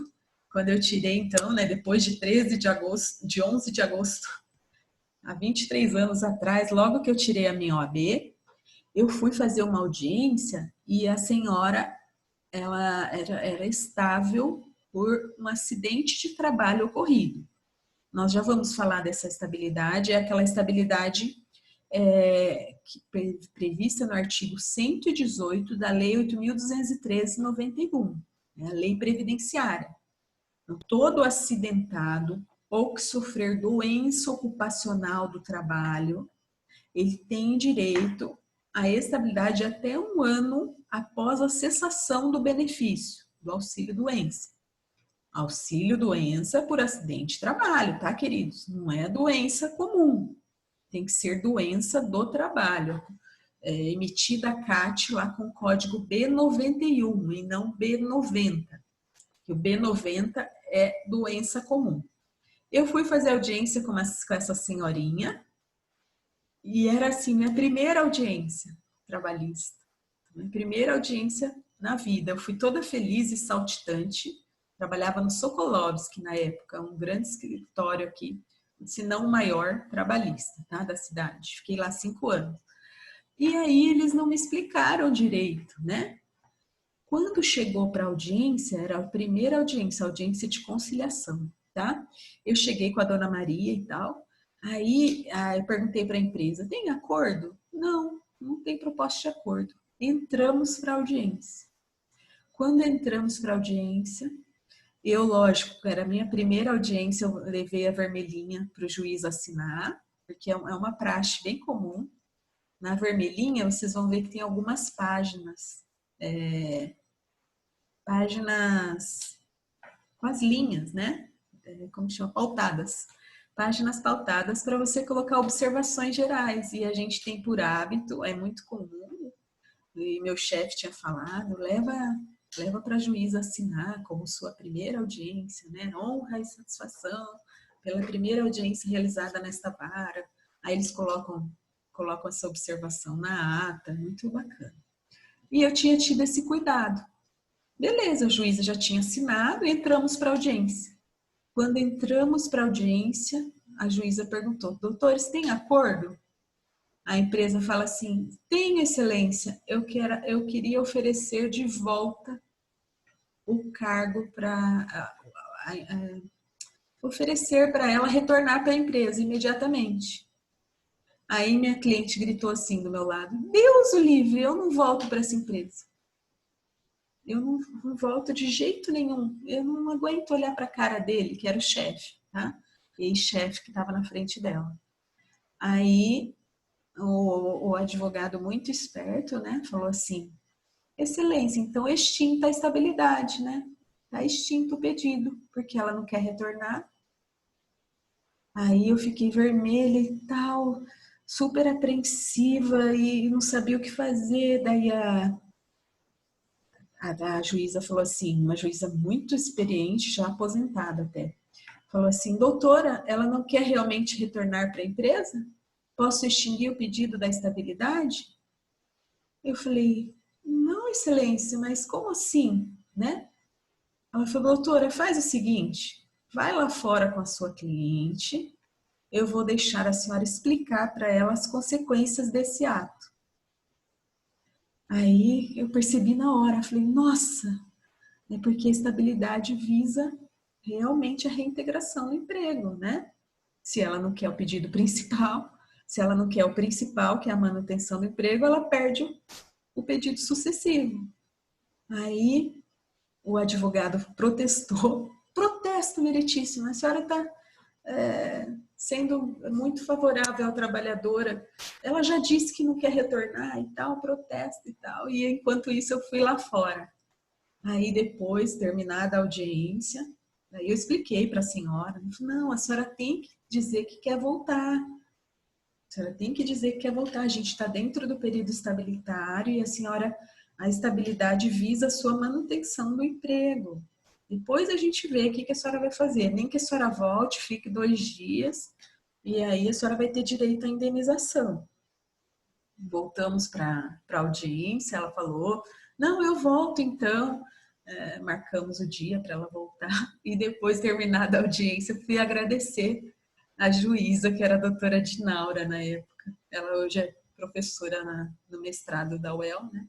quando eu tirei, então, né, depois de 11 de agosto, há 23 anos atrás, logo que eu tirei a minha OAB, eu fui fazer uma audiência e a senhora, ela era estável por um acidente de trabalho ocorrido. Nós já vamos falar dessa estabilidade, é aquela estabilidade prevista no artigo 118 da Lei 8.213/91, né, a Lei Previdenciária. Então, todo acidentado ou que sofrer doença ocupacional do trabalho, ele tem direito à estabilidade até 1 ano após a cessação do benefício do auxílio-doença. Auxílio-doença por acidente de trabalho, tá, queridos? Não é doença comum. Tem que ser doença do trabalho. Emitida a CAT lá com o código B91 e não B90. Que o B90 é doença comum. Eu fui fazer audiência com essa senhorinha e era assim, minha primeira audiência trabalhista. Minha primeira audiência na vida. Eu fui toda feliz e saltitante. Trabalhava no Sokolovski na época, um grande escritório aqui, se não o maior trabalhista, tá, da cidade. Fiquei lá 5 anos. E aí eles não me explicaram direito, né? Quando chegou para a audiência, era a primeira audiência, audiência de conciliação, tá? Eu cheguei com a dona Maria e tal. Aí eu perguntei para a empresa, tem acordo? Não, não tem proposta de acordo. Entramos para a audiência. Quando entramos para a audiência, eu, lógico, era a minha primeira audiência, eu levei a vermelhinha para o juiz assinar, porque é uma praxe bem comum. Na vermelhinha, vocês vão ver que tem algumas páginas, páginas com as linhas, né? Como chama? Pautadas. Páginas pautadas para você colocar observações gerais. E a gente tem por hábito, é muito comum, e meu chefe tinha falado, leva para a juíza assinar como sua primeira audiência, né? Honra e satisfação pela primeira audiência realizada nesta vara. Aí eles colocam essa observação na ata, muito bacana. E eu tinha tido esse cuidado. Beleza, a juíza já tinha assinado e entramos para a audiência. Quando entramos para a audiência, a juíza perguntou, doutores, tem acordo? A empresa fala assim, tem, excelência, eu queria oferecer de volta o cargo para oferecer para ela retornar para a empresa imediatamente. Aí minha cliente gritou assim do meu lado, Deus o livre, eu não volto para essa empresa. Eu não volto de jeito nenhum. Eu não aguento olhar para a cara dele, que era o chefe, tá? Ex-chefe que estava na frente dela. Aí o advogado muito esperto, né, falou assim, excelência, então extinta a estabilidade, né? Está extinto o pedido, porque ela não quer retornar. Aí eu fiquei vermelha e tal, super apreensiva e não sabia o que fazer. Daí a juíza falou assim, uma juíza muito experiente, já aposentada até, falou assim, doutora, ela não quer realmente retornar para a empresa? Posso extinguir o pedido da estabilidade? Eu falei, não, excelência, mas como assim, né? Ela falou, doutora, faz o seguinte, vai lá fora com a sua cliente, eu vou deixar a senhora explicar para ela as consequências desse ato. Aí eu percebi na hora, falei, nossa, é porque a estabilidade visa realmente a reintegração no emprego, né? Se ela não quer o pedido principal, se ela não quer o principal, que é a manutenção do emprego, ela perde o pedido sucessivo. Aí o advogado protestou, protesto meritíssimo, a senhora está sendo muito favorável à trabalhadora, ela já disse que não quer retornar e tal, protesto e tal, e enquanto isso eu fui lá fora. Aí depois, terminada a audiência, aí eu expliquei para a senhora, não, a senhora tem que dizer que quer voltar, a senhora tem que dizer que quer voltar, a gente está dentro do período estabilitário e a estabilidade visa a sua manutenção do emprego. Depois a gente vê o que a senhora vai fazer, nem que a senhora volte, fique 2 dias e aí a senhora vai ter direito à indenização. Voltamos para a audiência, ela falou, não, eu volto então, marcamos o dia para ela voltar e depois, terminada a audiência, fui agradecer a juíza, que era a doutora Dinaura na época. Ela hoje é professora no mestrado da UEL, né?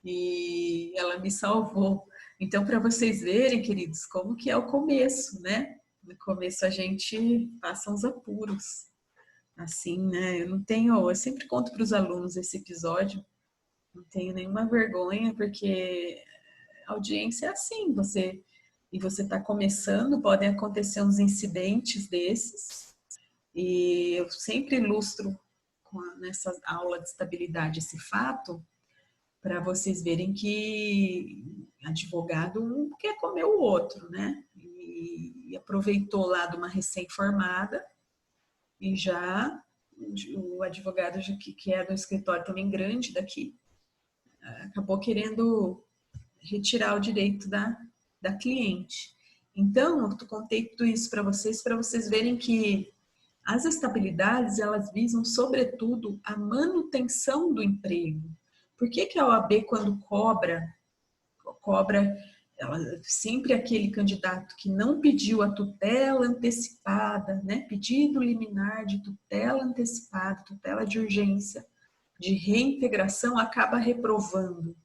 E ela me salvou. Então, para vocês verem, queridos, como que é o começo, né? No começo a gente passa uns apuros. Assim, né? Eu sempre conto para os alunos esse episódio, não tenho nenhuma vergonha, porque a audiência é assim, você está começando, podem acontecer uns incidentes desses, e eu sempre ilustro nessa aula de estabilidade esse fato, para vocês verem que advogado um quer comer o outro, né? E aproveitou lá de uma recém-formada e já o advogado que é do escritório também grande daqui, acabou querendo retirar o direito da cliente. Então, eu contei tudo isso para vocês verem que as estabilidades, elas visam, sobretudo, a manutenção do emprego. Por que a OAB, quando cobra ela, sempre aquele candidato que não pediu a tutela antecipada, né? Pedido liminar de tutela antecipada, tutela de urgência, de reintegração, acaba reprovando?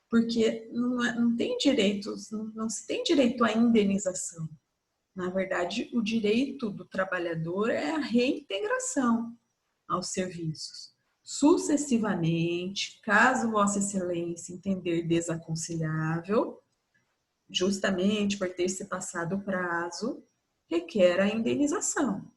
Porque não tem direitos, não se tem direito à indenização. Na verdade, o direito do trabalhador é a reintegração aos serviços. Sucessivamente, caso Vossa Excelência entender desaconselhável, justamente por ter se passado o prazo, requer a indenização.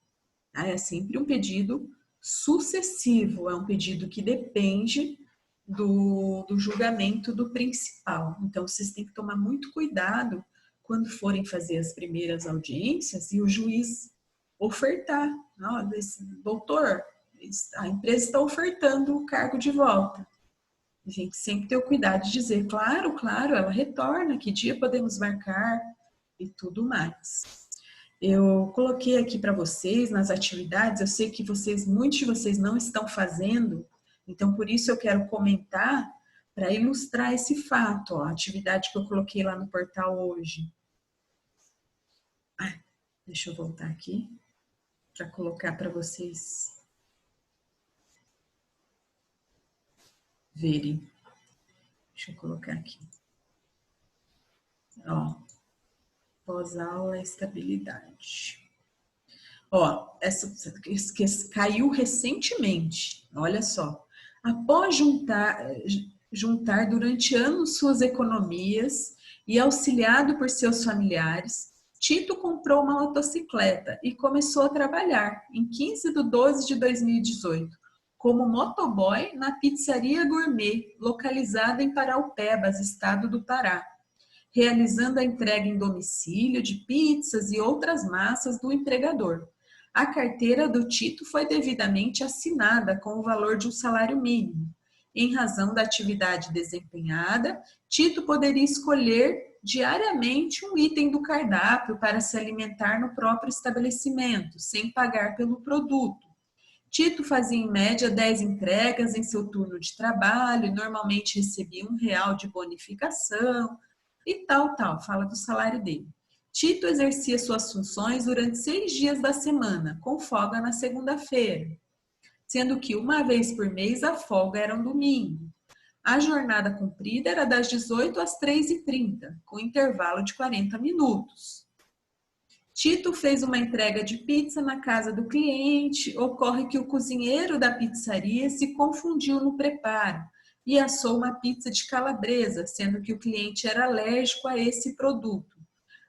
É sempre um pedido sucessivo, é um pedido que depende do julgamento do principal. Então, vocês têm que tomar muito cuidado quando forem fazer as primeiras audiências e o juiz ofertar. Doutor, a empresa está ofertando o cargo de volta. A gente sempre tem o cuidado de dizer, claro, ela retorna, que dia podemos marcar e tudo mais. Eu coloquei aqui para vocês nas atividades, eu sei que muitos de vocês não estão fazendo, então por isso eu quero comentar para ilustrar esse fato, ó, a atividade que eu coloquei lá no portal hoje. Deixa eu voltar aqui para colocar para vocês verem. Deixa eu colocar aqui. Ó, pós-aula, estabilidade. Ó, essa caiu recentemente, olha só. Após juntar durante anos suas economias e auxiliado por seus familiares, Tito comprou uma motocicleta e começou a trabalhar em 15/12/2018 como motoboy na pizzaria gourmet localizada em Paraupebas, estado do Pará, realizando a entrega em domicílio de pizzas e outras massas do empregador. A carteira do Tito foi devidamente assinada com o valor de um salário mínimo. Em razão da atividade desempenhada, Tito poderia escolher diariamente um item do cardápio para se alimentar no próprio estabelecimento, sem pagar pelo produto. Tito fazia em média 10 entregas em seu turno de trabalho, normalmente recebia R$1 de bonificação e tal, fala do salário dele. Tito exercia suas funções durante 6 dias da semana, com folga na segunda-feira, sendo que uma vez por mês a folga era um domingo. A jornada cumprida era das 18 às 3h30, com intervalo de 40 minutos. Tito fez uma entrega de pizza na casa do cliente. Ocorre que o cozinheiro da pizzaria se confundiu no preparo e assou uma pizza de calabresa, sendo que o cliente era alérgico a esse produto.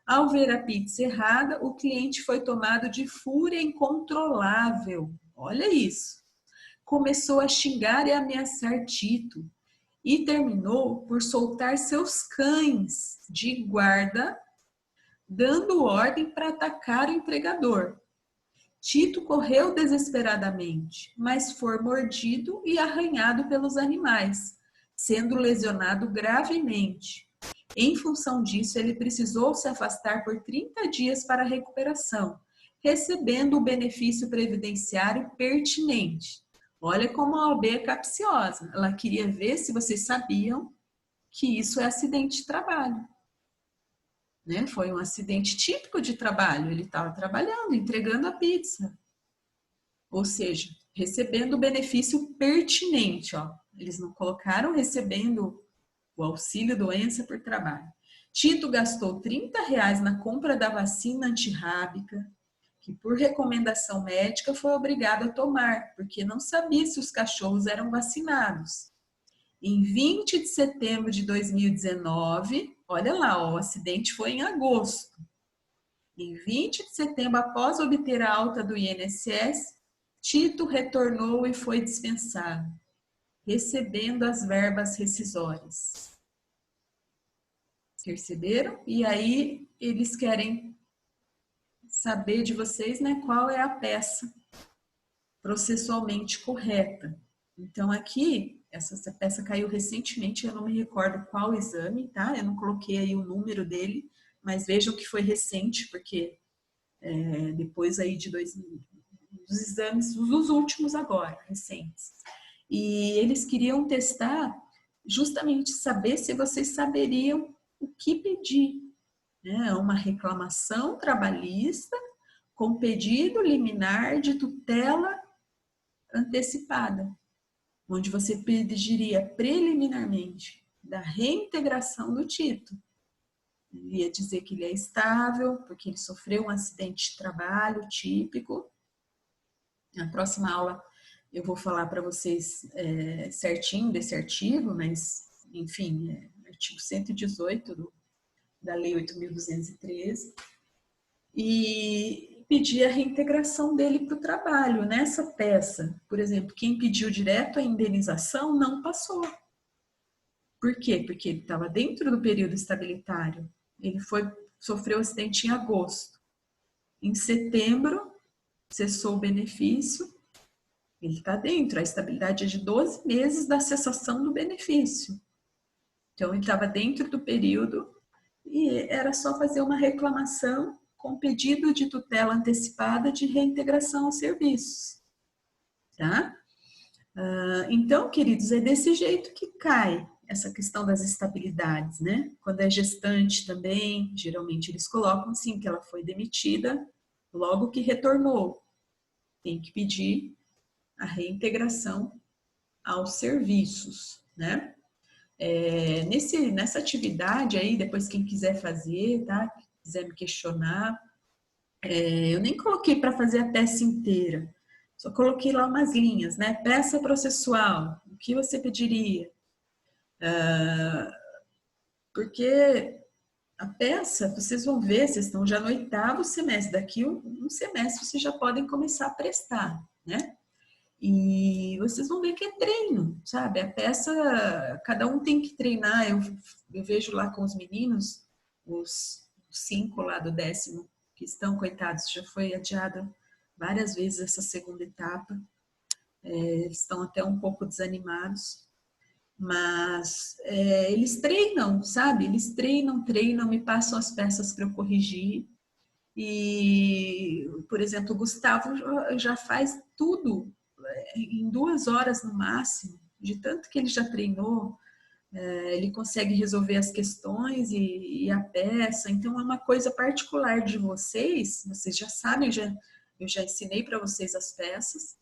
Ao ver a pizza errada, o cliente foi tomado de fúria incontrolável. Olha isso. Começou a xingar e ameaçar Tito e terminou por soltar seus cães de guarda, dando ordem para atacar o empregador. Tito correu desesperadamente, mas foi mordido e arranhado pelos animais, sendo lesionado gravemente. Em função disso, ele precisou se afastar por 30 dias para a recuperação, recebendo o benefício previdenciário pertinente. Olha como a OAB é capciosa. Ela queria ver se vocês sabiam que isso é acidente de trabalho. Né? Foi um acidente típico de trabalho. Ele estava trabalhando, entregando a pizza. Ou seja, recebendo o benefício pertinente. Ó. Eles não colocaram recebendo o auxílio doença por trabalho. Tito gastou R$30 na compra da vacina antirrábica, que por recomendação médica foi obrigado a tomar, porque não sabia se os cachorros eram vacinados. Em 20 de setembro de 2019, olha lá, ó, o acidente foi em agosto. Em 20 de setembro, após obter a alta do INSS, Tito retornou e foi dispensado. recebendo as verbas rescisórias. Perceberam? E aí eles querem saber de vocês, né, qual é a peça processualmente correta. Então aqui, essa peça caiu recentemente, eu não me recordo qual exame, tá? Eu não coloquei aí o número dele, mas vejam que foi recente, porque depois aí dos exames, dos últimos agora, recentes. E eles queriam testar, justamente saber se vocês saberiam o que pedir, né? Uma reclamação trabalhista com pedido liminar de tutela antecipada, onde você pediria preliminarmente da reintegração do título. Ele ia dizer que ele é estável, porque ele sofreu um acidente de trabalho típico. Na próxima aula eu vou falar para vocês certinho desse artigo, mas, enfim, artigo 118 da Lei 8.213, e pedir a reintegração dele para o trabalho. Nessa peça, por exemplo, quem pediu direto a indenização não passou. Por quê? Porque ele estava dentro do período estabilitário. Ele sofreu acidente em agosto. Em setembro, cessou o benefício. Ele está dentro. A estabilidade é de 12 meses da cessação do benefício. Então, ele estava dentro do período e era só fazer uma reclamação com pedido de tutela antecipada de reintegração aos serviços. Tá? Então, queridos, é desse jeito que cai essa questão das estabilidades, né? Quando é gestante também, geralmente eles colocam sim que ela foi demitida logo que retornou. Tem que pedir a reintegração aos serviços, né? Nessa atividade aí, depois quem quiser fazer, tá? Quiser me questionar, eu nem coloquei para fazer a peça inteira, só coloquei lá umas linhas, né? Peça processual, o que você pediria? Porque a peça, vocês vão ver, vocês estão já no 8º semestre, daqui um semestre vocês já podem começar a prestar, né? E vocês vão ver que é treino, sabe? A peça, cada um tem que treinar. Eu vejo lá com os meninos, os 5 lá do 10º, que estão, coitados, já foi adiada várias vezes essa segunda etapa. Eles estão até um pouco desanimados. Mas eles treinam, sabe? Eles treinam, me passam as peças para eu corrigir. E, por exemplo, o Gustavo já faz tudo em 2 horas no máximo, de tanto que ele já treinou, ele consegue resolver as questões e a peça. Então, é uma coisa particular de vocês já sabem, eu já ensinei para vocês as peças.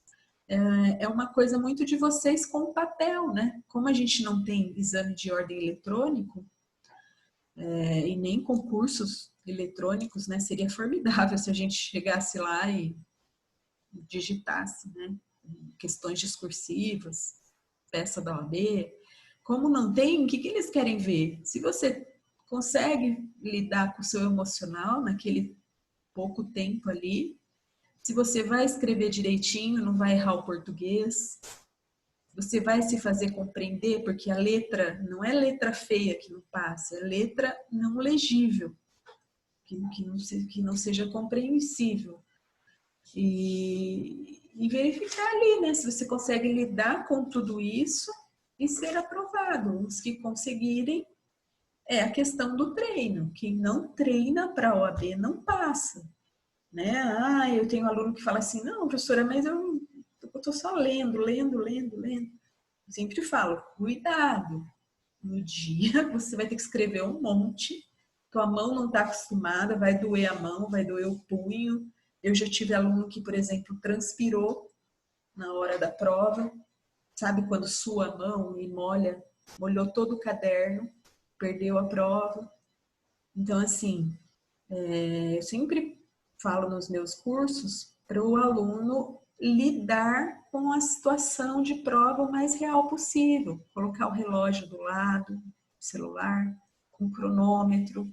É uma coisa muito de vocês com o papel, né? Como a gente não tem exame de ordem eletrônico e nem concursos eletrônicos, né? Seria formidável se a gente chegasse lá e digitasse, né? Questões discursivas, peça da OAB. Como não tem, o que eles querem ver? Se você consegue lidar com o seu emocional naquele pouco tempo ali, se você vai escrever direitinho, não vai errar o português, você vai se fazer compreender, porque a letra não é letra feia que não passa, é letra não legível, que não seja compreensível. E verificar ali, né, se você consegue lidar com tudo isso e ser aprovado. Os que conseguirem, é a questão do treino. Quem não treina para a OAB não passa. Né? Eu tenho um aluno que fala assim, não, professora, mas eu estou só lendo. Eu sempre falo, cuidado. No dia você vai ter que escrever um monte, tua mão não está acostumada, vai doer a mão, vai doer o punho. Eu já tive aluno que, por exemplo, transpirou na hora da prova, sabe quando sua a mão e molhou todo o caderno, perdeu a prova. Então, assim, eu sempre falo nos meus cursos para o aluno lidar com a situação de prova o mais real possível. Colocar o relógio do lado, o celular, com cronômetro.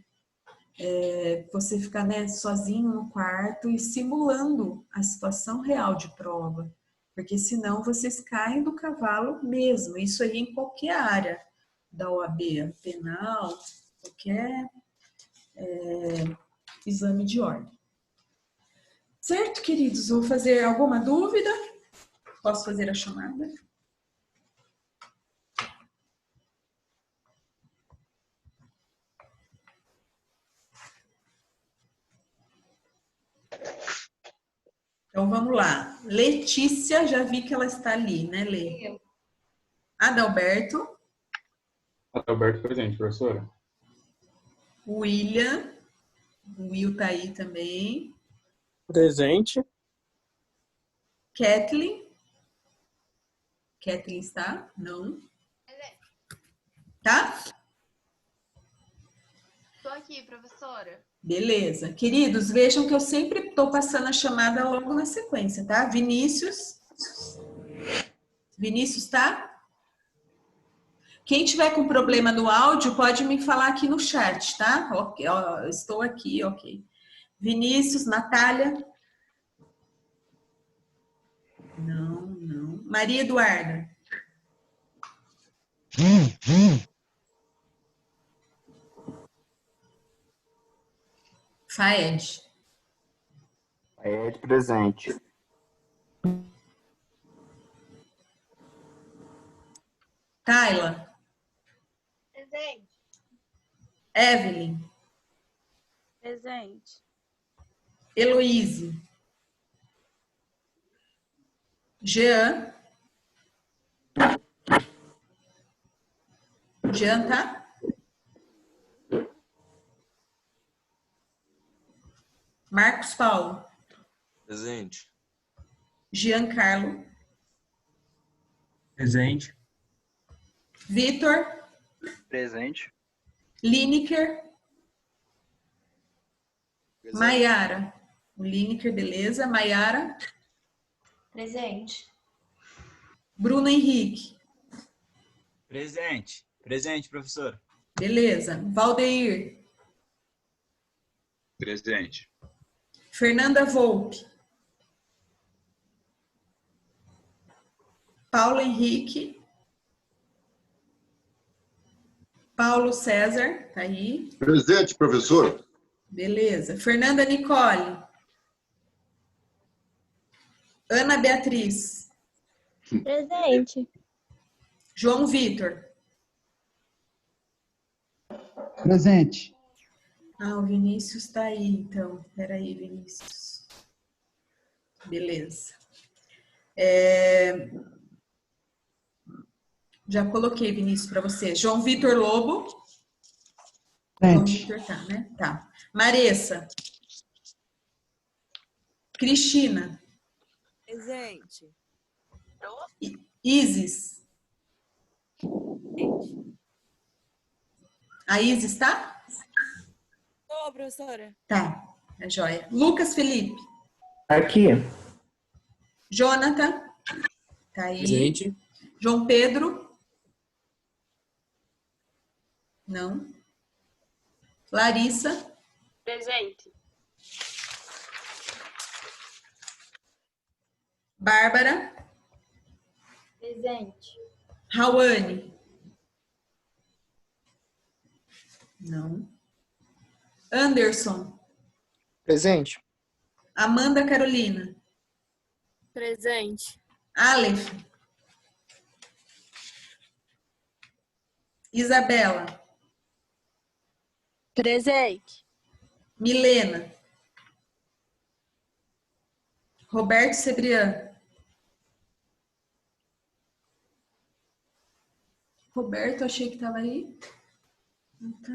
Você ficar, né, sozinho no quarto e simulando a situação real de prova. Porque senão vocês caem do cavalo mesmo. Isso aí em qualquer área da OAB, penal, qualquer exame de ordem. Certo, queridos? Vou fazer alguma dúvida? Posso fazer a chamada? Então, vamos lá. Letícia, já vi que ela está ali, né, Lê? Adalberto. Adalberto presente, professora. William. O Will tá aí também. Presente. Kathleen. Kathleen está? Não. Tá? Estou aqui, professora. Beleza. Queridos, vejam que eu sempre estou passando a chamada logo na sequência, tá? Vinícius. Vinícius, tá? Quem tiver com problema no áudio, pode me falar aqui no chat, tá? Ok, ó, estou aqui, ok. Vinícius, Natália. Não. Maria Eduarda. Faed. Faed presente. Tayla. Presente. Evelyn. Presente. Heloíse. Jean. Jean, tá? Marcos Paulo. Presente. Giancarlo. Presente. Vitor. Presente. Lineker. Maiara. O Lineker, beleza. Maiara. Presente. Bruno Henrique. Presente. Presente, professor. Beleza. Valdeir. Presente. Fernanda Volpe. Paulo Henrique. Paulo César, tá aí. Presente, professor. Beleza. Fernanda Nicole. Ana Beatriz. Presente. João Vitor. Presente. Ah, o Vinícius tá aí, então. Peraí, Vinícius. Beleza. Já coloquei, Vinícius, para você. João Vitor Lobo. João Presente. Vitor tá, né? Tá. Maressa. Cristina. Presente. Isis. A Isis tá? Ô, professora. Tá. É joia. Lucas Felipe. Aqui. Jonathan. Tá aí. Presente. João Pedro. Não. Larissa. Presente. Bárbara. Presente. Rawane. Não. Anderson. Presente. Amanda Carolina. Presente. Aleph. Isabela. Presente. Milena. Roberto Cebriano. Roberto, achei que estava aí. Não tá.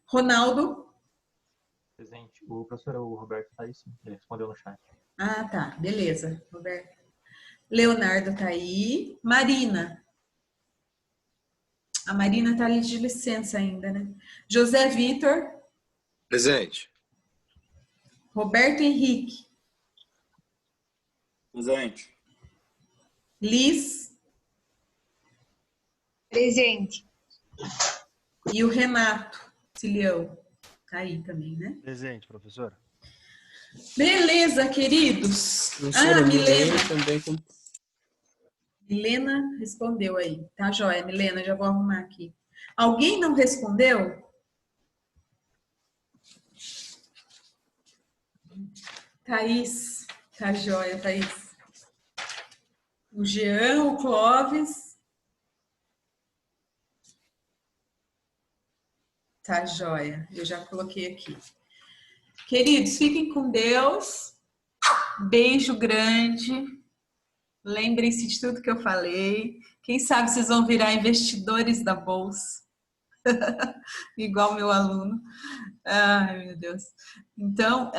Ronaldo. Presente. O professor, o Roberto está aí sim. Ele respondeu no chat. Ah, tá. Beleza, Roberto. Leonardo tá aí. Marina. A Marina tá ali de licença ainda, né? José Vitor. Presente. Roberto Henrique. Presente. Liz. Presente. E o Renato Cilião. Tá aí também, né? Presente, professora. Beleza, queridos. Professora, Milena. também com Milena respondeu aí. Tá, joia, Milena, já vou arrumar aqui. Alguém não respondeu? Thaís. Tá, joia, Thaís. O Jean, o Clóvis. Tá, joia. Eu já coloquei aqui. Queridos, fiquem com Deus. Beijo grande. Lembrem-se de tudo que eu falei. Quem sabe vocês vão virar investidores da bolsa. Igual meu aluno. Ai, meu Deus. Então,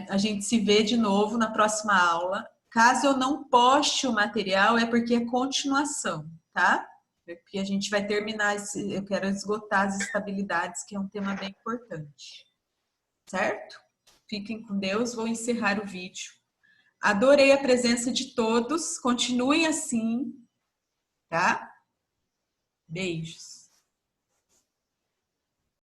a gente se vê de novo na próxima aula. Caso eu não poste o material, é porque é continuação, tá? É porque a gente vai terminar, eu quero esgotar as estabilidades, que é um tema bem importante. Certo? Fiquem com Deus, vou encerrar o vídeo. Adorei a presença de todos, continuem assim, tá? Beijos.